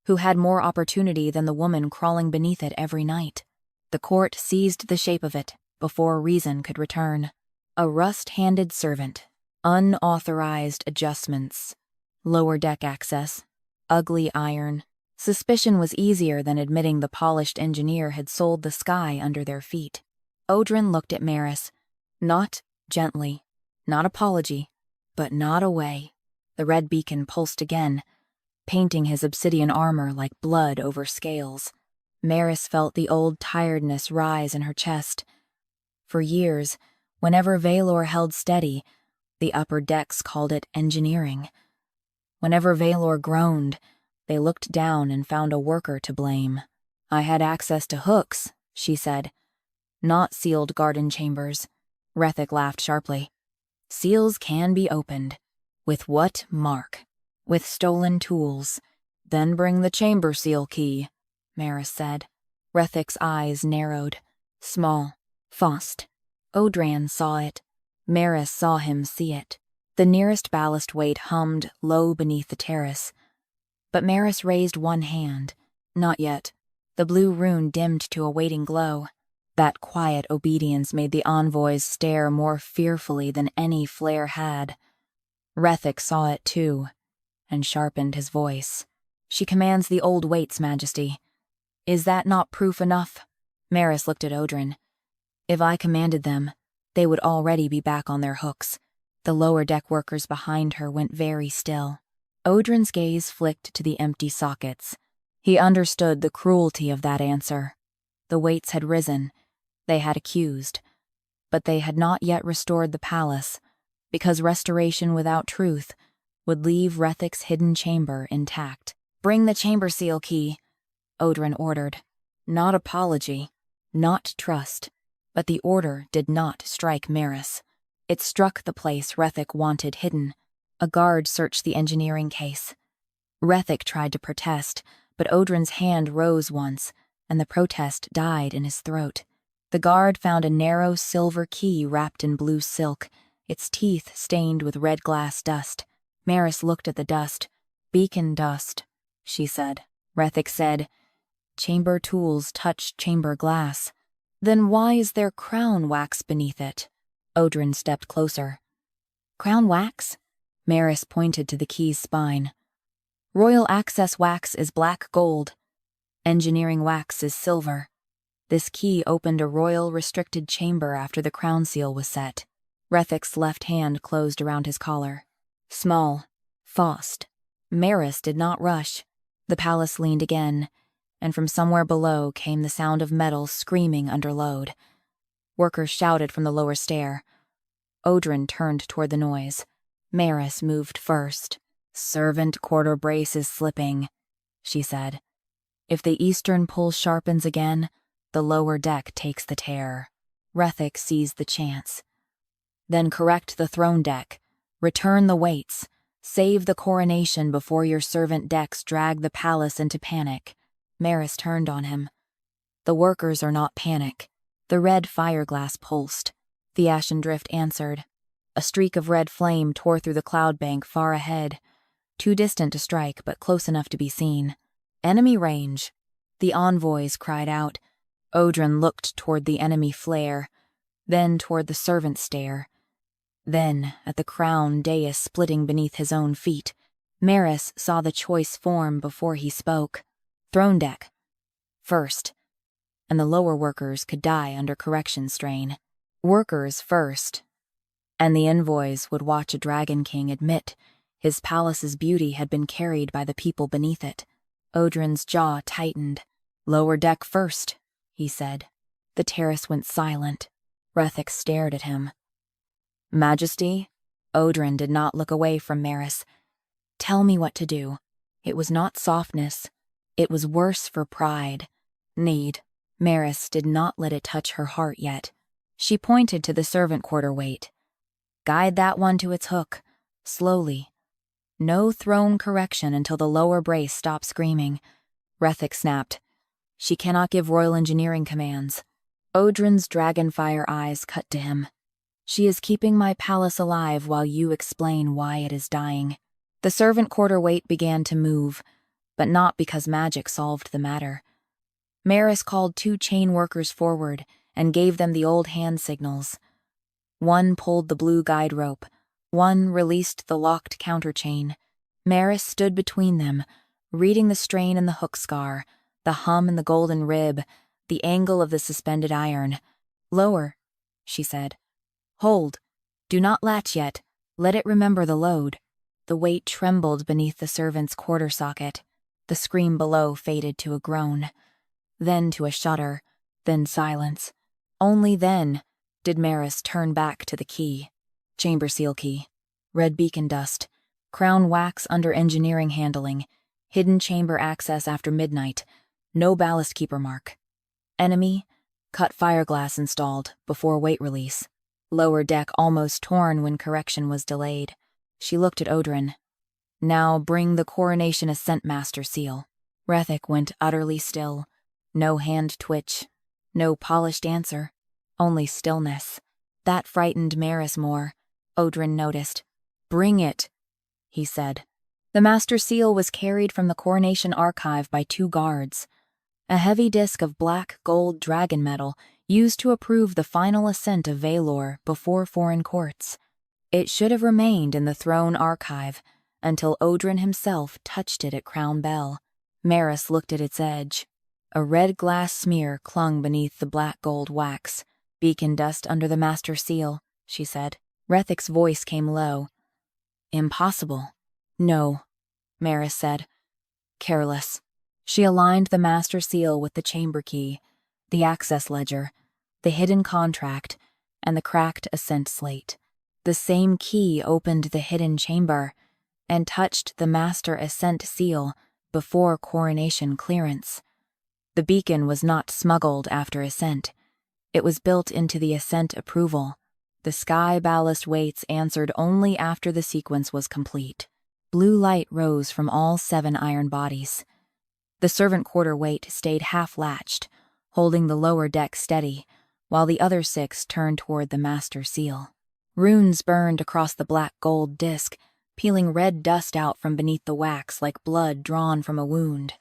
who had more opportunity than the woman crawling beneath it every night? The court seized the shape of it before reason could return. A rust-handed servant, unauthorized adjustments, lower deck access, ugly iron. Suspicion was easier than admitting the polished engineer had sold the sky under their feet. Odran looked at Maris, not gently, not apology, but not away. The red beacon pulsed again, painting his obsidian armor like blood over scales. Maris felt the old tiredness rise in her chest. For years, whenever Vaelor held steady, the upper decks called it engineering. Whenever Vaelor groaned, they looked down and found a worker to blame. "I had access to hooks," she said. "Not sealed garden chambers." Rethic laughed sharply. "Seals can be opened. With what mark? With stolen tools. Then bring the chamber seal key," Maris said. Rethic's eyes narrowed. Small. Faust. Odran saw it. Maris saw him see it. The nearest ballast weight hummed low beneath the terrace. But Maris raised one hand. Not yet. The blue rune dimmed to a waiting glow. That quiet obedience made the envoys stare more fearfully than any flare had. Rethic saw it too, and sharpened his voice. "She commands the old weights, Majesty. Is that not proof enough?" Maris looked at Odran. "If I commanded them, they would already be back on their hooks." The lower deck workers behind her went very still. Odran's gaze flicked to the empty sockets. He understood the cruelty of that answer. The weights had risen. They had accused. But they had not yet restored the palace, because restoration without truth would leave Rethic's hidden chamber intact. "Bring the chamber seal key," Odran ordered. Not apology, not trust, but the order did not strike Maris. It struck the place Rethic wanted hidden. A guard searched the engineering case. Rethic tried to protest, but Odran's hand rose once, and the protest died in his throat. The guard found a narrow silver key wrapped in blue silk, its teeth stained with red glass dust. Maris looked at the dust. "Beacon dust," she said. Rethic said, "Chamber tools touch chamber glass. Then why is there crown wax beneath it?" Odran stepped closer. "Crown wax?" Maris pointed to the key's spine. "Royal access wax is black gold. Engineering wax is silver. This key opened a royal restricted chamber after the crown seal was set." Rethic's left hand closed around his collar. Small. Faust. Maris did not rush. The palace leaned again, and from somewhere below came the sound of metal screaming under load. Workers shouted from the lower stair. Odran turned toward the noise. Maris moved first. "Servant quarter brace is slipping," she said. "If the eastern pull sharpens again, the lower deck takes the tear." Rethic seized the chance. "Then correct the throne deck. Return the weights. Save the coronation before your servant decks drag the palace into panic." Maris turned on him. "The workers are not panic." The red fireglass pulsed. The Ashen Drift answered. A streak of red flame tore through the cloud bank far ahead, too distant to strike but close enough to be seen. "Enemy range." The envoys cried out. Odran looked toward the enemy flare, then toward the servant stair, then at the crown dais splitting beneath his own feet. Maris saw the choice form before he spoke. Throne deck. First. And the lower workers could die under correction strain. Workers first. And the envoys would watch a Dragon King admit his palace's beauty had been carried by the people beneath it. Odran's jaw tightened. "Lower deck first," he said. The terrace went silent. Rethic stared at him. "Majesty?" Odran did not look away from Maris. "Tell me what to do." It was not softness. It was worse for pride. Need. Maris did not let it touch her heart yet. She pointed to the servant quarter weight. "Guide that one to its hook. Slowly. No throne correction until the lower brace stops screaming." Rethik snapped. "She cannot give royal engineering commands." Odran's dragonfire eyes cut to him. "She is keeping my palace alive while you explain why it is dying." The servant quarter weight began to move, but not because magic solved the matter. Maris called 2 chain workers forward and gave them the old hand signals. One pulled the blue guide rope. One released the locked counterchain. Maris stood between them, reading the strain in the hook scar, the hum in the golden rib, the angle of the suspended iron. "Lower," she said. "Hold. Do not latch yet. Let it remember the load." The weight trembled beneath the servant's quarter socket. The scream below faded to a groan, then to a shudder, then silence. Only then did Maris turn back to the key. Chamber seal key. Red beacon dust. Crown wax under engineering handling. Hidden chamber access after midnight. No ballast keeper mark. Enemy. Cut fireglass installed before weight release. Lower deck almost torn when correction was delayed. She looked at Odran. "Now bring the coronation ascent master seal." Rethik went utterly still. No hand twitch. No polished answer. Only stillness. That frightened Maris more. Odran noticed. "Bring it," he said. The master seal was carried from the coronation archive by 2 guards. A heavy disc of black gold dragon metal used to approve the final ascent of Vaelor before foreign courts. It should have remained in the throne archive until Odran himself touched it at Crown Bell. Maris looked at its edge. A red glass smear clung beneath the black gold wax. "Beacon dust under the master seal," she said. Rethik's voice came low. "Impossible." "No," Maris said. "Careless." She aligned the master seal with the chamber key, the access ledger, the hidden contract, and the cracked ascent slate. The same key opened the hidden chamber and touched the master ascent seal before coronation clearance. The beacon was not smuggled after ascent. It was built into the ascent approval. The sky ballast weights answered only after the sequence was complete. Blue light rose from all 7 iron bodies. The servant quarter weight stayed half-latched, holding the lower deck steady, while the other 6 turned toward the master seal. Runes burned across the black gold disc, peeling red dust out from beneath the wax like blood drawn from a wound.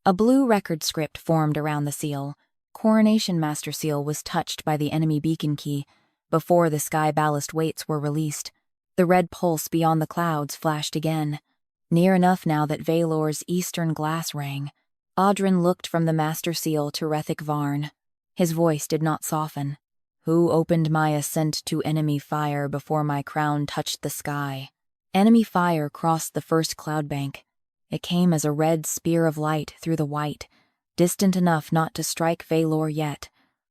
A blue record script formed around the seal. Coronation master seal was touched by the enemy beacon key before the sky ballast weights were released. The red pulse beyond the clouds flashed again, near enough now that Vaelor's eastern glass rang. Odran looked from the master seal to Rethik Varn. His voice did not soften. "Who opened my ascent to enemy fire before my crown touched the sky?" Enemy fire crossed the first cloud bank. It came as a red spear of light through the white, distant enough not to strike Vaelor yet,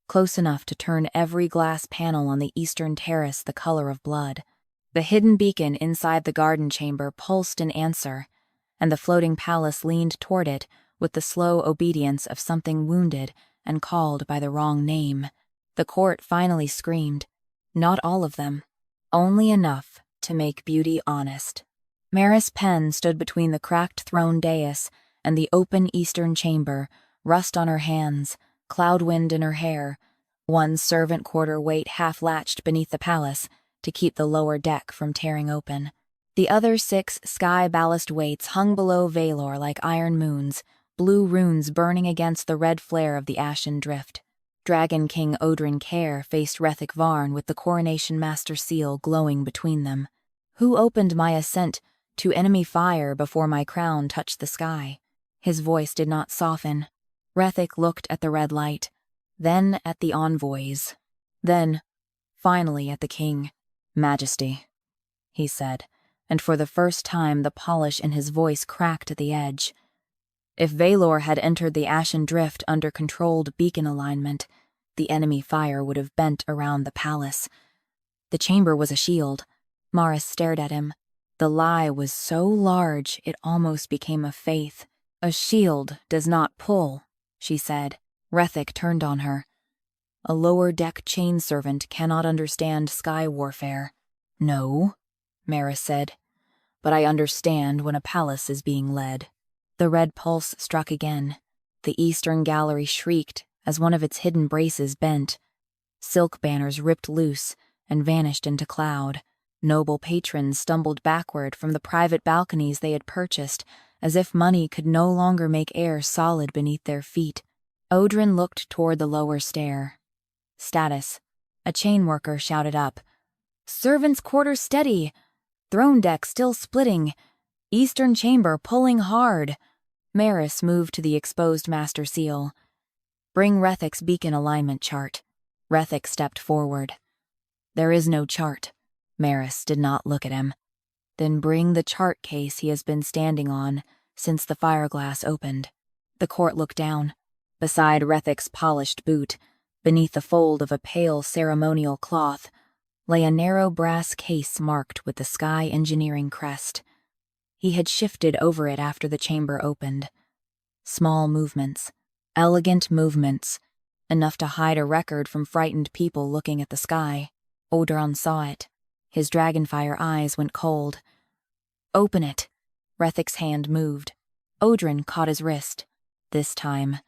close enough to turn every glass panel on the eastern terrace the color of blood. The hidden beacon inside the garden chamber pulsed in answer, and the floating palace leaned toward it with the slow obedience of something wounded and called by the wrong name. The court finally screamed. Not all of them. Only enough to make beauty honest. Maris Penn stood between the cracked throne dais and the open eastern chamber, rust on her hands, cloud wind in her hair, one servant quarter weight half-latched beneath the palace to keep the lower deck from tearing open. The other 6 sky ballast weights hung below Vaelor like iron moons, blue runes burning against the red flare of the Ashen Drift. Dragon King Odran Khaire faced Rethik Varn with the coronation master seal glowing between them. "Who opened my ascent to enemy fire before my crown touched the sky?" His voice did not soften. Rethik looked at the red light, then at the envoys, then, finally, at the king. "Majesty," he said, and for the first time the polish in his voice cracked at the edge. If Vaelor had entered the Ashen Drift under controlled beacon alignment, the enemy fire would have bent around the palace. The chamber was a shield, Morris stared at him. The lie was so large it almost became a faith. A shield does not pull, she said. Rethek turned on her. A lower-deck chain servant cannot understand sky warfare. No, Maris said, but I understand when a palace is being led. The red pulse struck again. The eastern gallery shrieked as one of its hidden braces bent. Silk banners ripped loose and vanished into cloud. Noble patrons stumbled backward from the private balconies they had purchased, as if money could no longer make air solid beneath their feet. Odran looked toward the lower stair. Status. A chain worker shouted up. Servants' quarters steady. Throne deck still splitting. Eastern chamber pulling hard. Maris moved to the exposed master seal. Bring Rethek's beacon alignment chart. Rethek stepped forward. There is no chart. Maris did not look at him. Then bring the chart case he has been standing on since the fireglass opened. The court looked down. Beside Rethek's polished boot, beneath the fold of a pale ceremonial cloth, lay a narrow brass case marked with the Sky Engineering crest. He had shifted over it after the chamber opened. Small movements, elegant movements, enough to hide a record from frightened people looking at the sky. Odran saw it. His dragonfire eyes went cold. Open it. Rethek's hand moved. Odran caught his wrist. This time,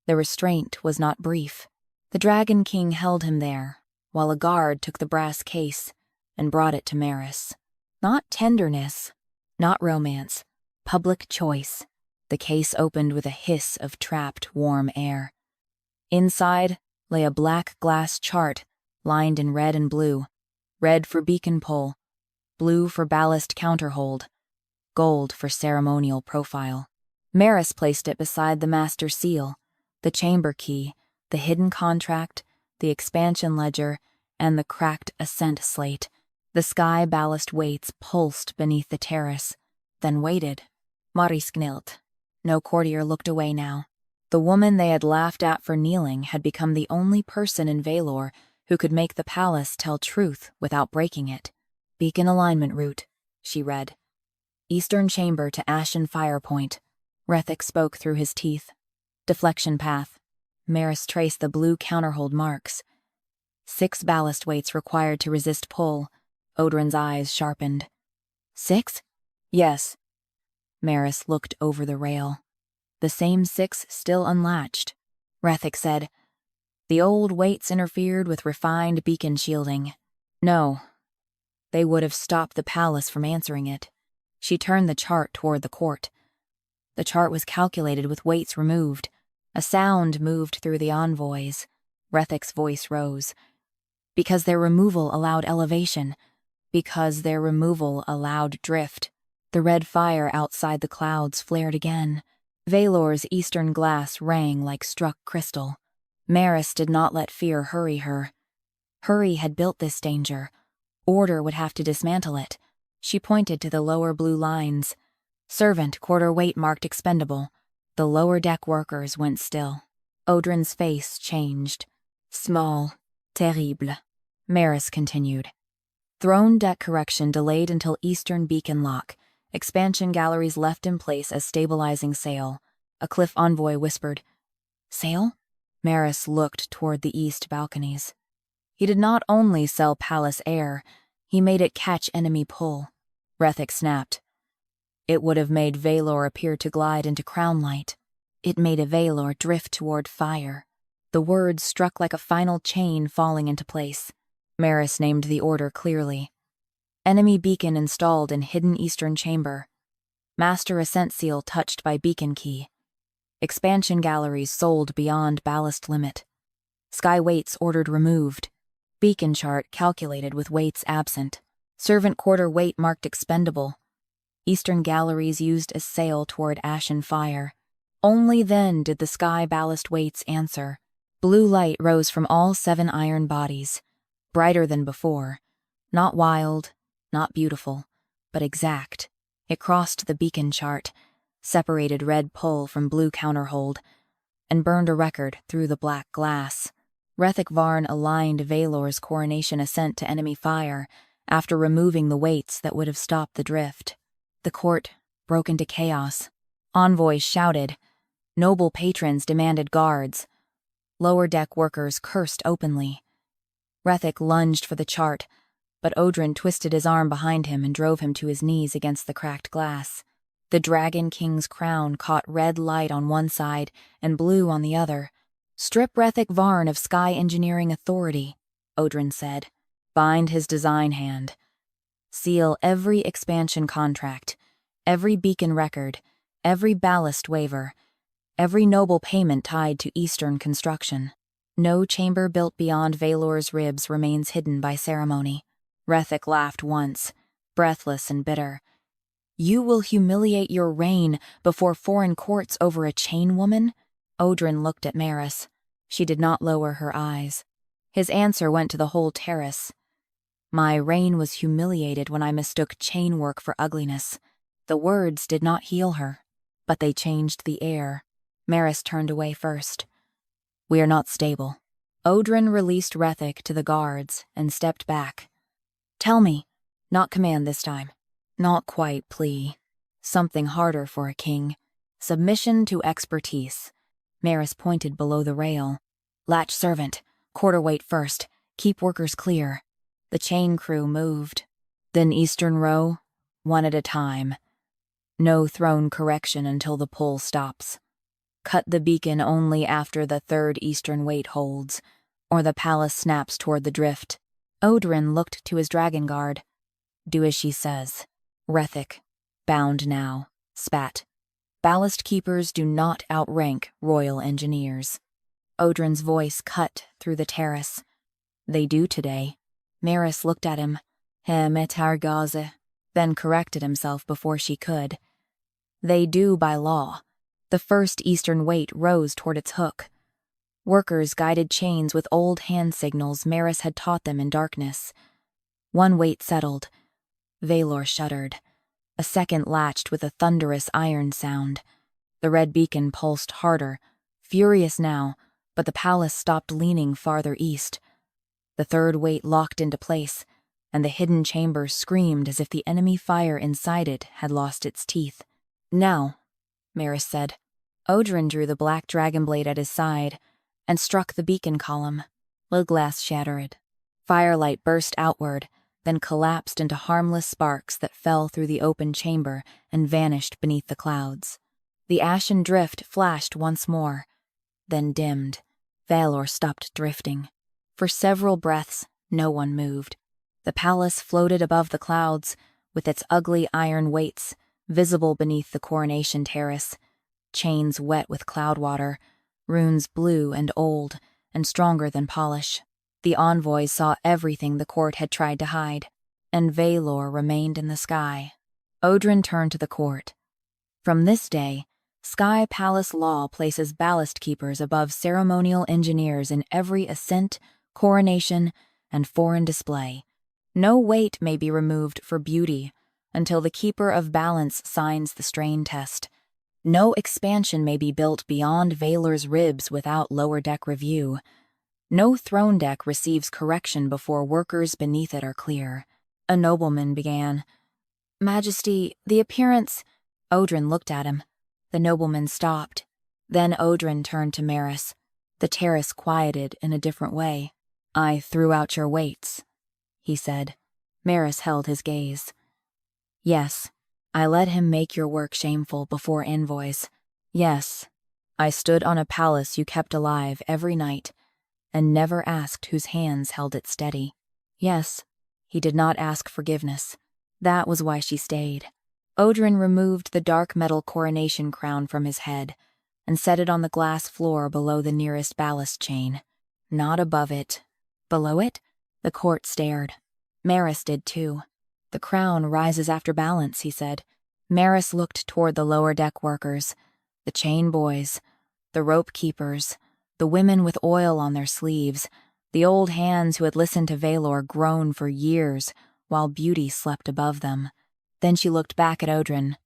the restraint was not brief. The Dragon King held him there, while a guard took the brass case and brought it to Maris. Not tenderness, not romance, public choice. The case opened with a hiss of trapped, warm air. Inside lay a black glass chart lined in red and blue. Red for beacon pull, blue for ballast counterhold, gold for ceremonial profile. Maris placed it beside the master seal, the chamber key, the hidden contract, the expansion ledger, and the cracked ascent slate. The sky ballast weights pulsed beneath the terrace, then waited. Maris knelt. No courtier looked away now. The woman they had laughed at for kneeling had become the only person in Vaelor who could make the palace tell truth without breaking it. Beacon alignment route, she read. Eastern chamber to Ashen Fire Point. Rethek spoke through his teeth. Deflection path. Maris traced the blue counterhold marks. 6 ballast weights required to resist pull. Odran's eyes sharpened. 6? Yes. Maris looked over the rail. The same 6 still unlatched. Rethek said, the old weights interfered with refined beacon shielding. No. They would have stopped the palace from answering it. She turned the chart toward the court. The chart was calculated with weights removed. A sound moved through the envoys. Rethek's voice rose. Because their removal allowed elevation. Because their removal allowed drift. The red fire outside the clouds flared again. Vaelor's eastern glass rang like struck crystal. Maris did not let fear hurry her. Hurry had built this danger. Order would have to dismantle it. She pointed to the lower blue lines. Servant quarter weight marked expendable. The lower deck workers went still. Odran's face changed. Small. Terrible. Maris continued. Throne deck correction delayed until eastern beacon lock. Expansion galleries left in place as stabilizing sail. A cliff envoy whispered, Sail? Maris looked toward the east balconies. He did not only sell palace air, he made it catch enemy pull. Rethek snapped. It would have made Vaelor appear to glide into crown light. It made a Vaelor drift toward fire. The words struck like a final chain falling into place. Maris named the order clearly. Enemy beacon installed in hidden eastern chamber. Master ascent seal touched by beacon key. Expansion galleries sold beyond ballast limit. Sky weights ordered removed. Beacon chart calculated with weights absent. Servant quarter weight marked expendable. Eastern galleries used as sail toward Ashen Fire. Only then did the sky ballast weights answer. Blue light rose from all 7 iron bodies. Brighter than before. Not wild, not beautiful, but exact. It crossed the beacon chart, separated red pull from blue counterhold, and burned a record through the black glass. Rethek Varn aligned Vaelor's coronation ascent to enemy fire after removing the weights that would have stopped the drift. The court broke into chaos. Envoys shouted. Noble patrons demanded guards. Lower deck workers cursed openly. Rethek lunged for the chart, but Odran twisted his arm behind him and drove him to his knees against the cracked glass. The Dragon King's crown caught red light on one side and blue on the other. "Strip Rethek Varn of Sky Engineering Authority," Odran said. "Bind his design hand. Seal every expansion contract, every beacon record, every ballast waiver, every noble payment tied to Eastern construction. No chamber built beyond Vaelor's ribs remains hidden by ceremony." Rethek laughed once, breathless and bitter. "You will humiliate your reign before foreign courts over a chain woman?" Odran looked at Maris. She did not lower her eyes. His answer went to the whole terrace. "My reign was humiliated when I mistook chain work for ugliness. The words did not heal her, but they changed the air." Maris turned away first. "We are not stable." Odran released Rethek to the guards and stepped back. "Tell me," not command this time. Not quite plea. Something harder for a king. Submission to expertise. Maris pointed below the rail. "Latch servant, quarterweight first, keep workers clear." The chain crew moved. Then Eastern row, one at a time. No throne correction until the pull stops. Cut the beacon only after the third Eastern weight holds, or the palace snaps toward the drift. Odran looked to his dragon guard. "Do as she says." Rethek, bound now, spat. "Ballast keepers do not outrank royal engineers." Odran's voice cut through the terrace. "They do today." Maris looked at him. Metargaze, then corrected himself before she could. "They do by law." The first Eastern weight rose toward its hook. Workers guided chains with old hand signals Maris had taught them in darkness. One weight settled. Vaelor shuddered. A second latched with a thunderous iron sound. The red beacon pulsed harder, furious now, but the palace stopped leaning farther east. The third weight locked into place, and the hidden chamber screamed as if the enemy fire inside it had lost its teeth. "Now," Maris said. Odran drew the black dragon blade at his side and struck the beacon column. The glass shattered. Firelight burst outward, then collapsed into harmless sparks that fell through the open chamber and vanished beneath the clouds. The Ashen Drift flashed once more, then dimmed. Vaelor stopped drifting. For several breaths, no one moved. The palace floated above the clouds, with its ugly iron weights visible beneath the coronation terrace, chains wet with cloud water, runes blue and old and stronger than polish. The envoys saw everything the court had tried to hide, and Vaelor remained in the sky. Odran turned to the court. From this day, Sky Palace law places ballast keepers above ceremonial engineers in every ascent, coronation, and foreign display. No weight may be removed for beauty until the keeper of balance signs the strain test. No expansion may be built beyond Vaelor's ribs without lower deck review. No throne deck receives correction before workers beneath it are clear. A nobleman began. "Majesty, the appearance—" Odran looked at him. The nobleman stopped. Then Odran turned to Maris. The terrace quieted in a different way. "I threw out your weights," he said. Maris held his gaze. "Yes, I let him make your work shameful before envoys. Yes, I stood on a palace you kept alive every night and never asked whose hands held it steady. Yes, he did not ask forgiveness. That was why she stayed." Odran removed the dark metal coronation crown from his head and set it on the glass floor below the nearest ballast chain. Not above it. Below it? The court stared. Maris did too. "The crown rises after balance," he said. Maris looked toward the lower deck workers, the chain boys, the rope keepers, the women with oil on their sleeves, the old hands who had listened to Vaelor groan for years while beauty slept above them. Then she looked back at Odran.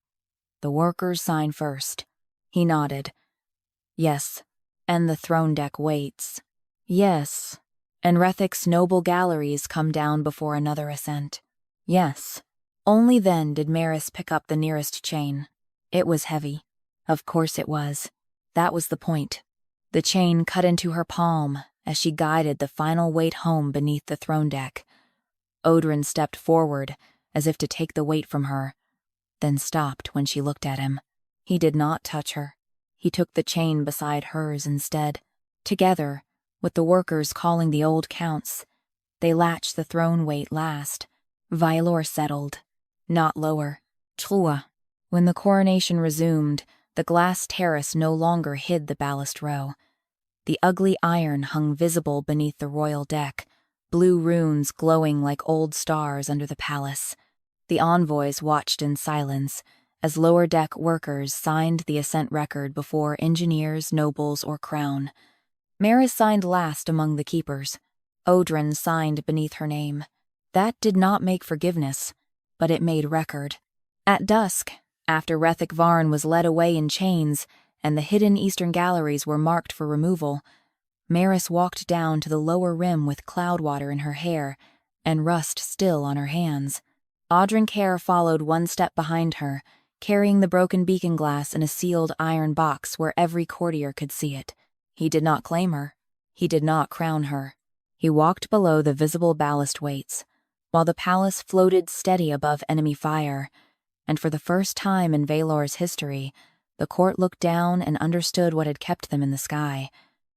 "The workers sign first." He nodded. "Yes, and the throne deck waits." "Yes, and Rethek's noble galleries come down before another ascent." Yes. Only then did Maris pick up the nearest chain. It was heavy. Of course it was. That was the point. The chain cut into her palm as she guided the final weight home beneath the throne deck. Odran stepped forward, as if to take the weight from her, then stopped when she looked at him. He did not touch her. He took the chain beside hers instead. Together, with the workers calling the old counts, they latched the throne weight last. Vaelor settled, not lower. Trua. When the coronation resumed, the glass terrace no longer hid the ballast row. The ugly iron hung visible beneath the royal deck, blue runes glowing like old stars under the palace. The envoys watched in silence as lower deck workers signed the ascent record before engineers, nobles, or crown. Maris signed last among the keepers. Odran signed beneath her name. That did not make forgiveness, but it made record. At dusk, after Rethik Varn was led away in chains and the hidden eastern galleries were marked for removal, Maris walked down to the lower rim with cloud water in her hair and rust still on her hands. Odran Khaire followed one step behind her, carrying the broken beacon glass in a sealed iron box where every courtier could see it. He did not claim her. He did not crown her. He walked below the visible ballast weights, while the palace floated steady above enemy fire, and for the first time in Vaelor's history, the court looked down and understood what had kept them in the sky.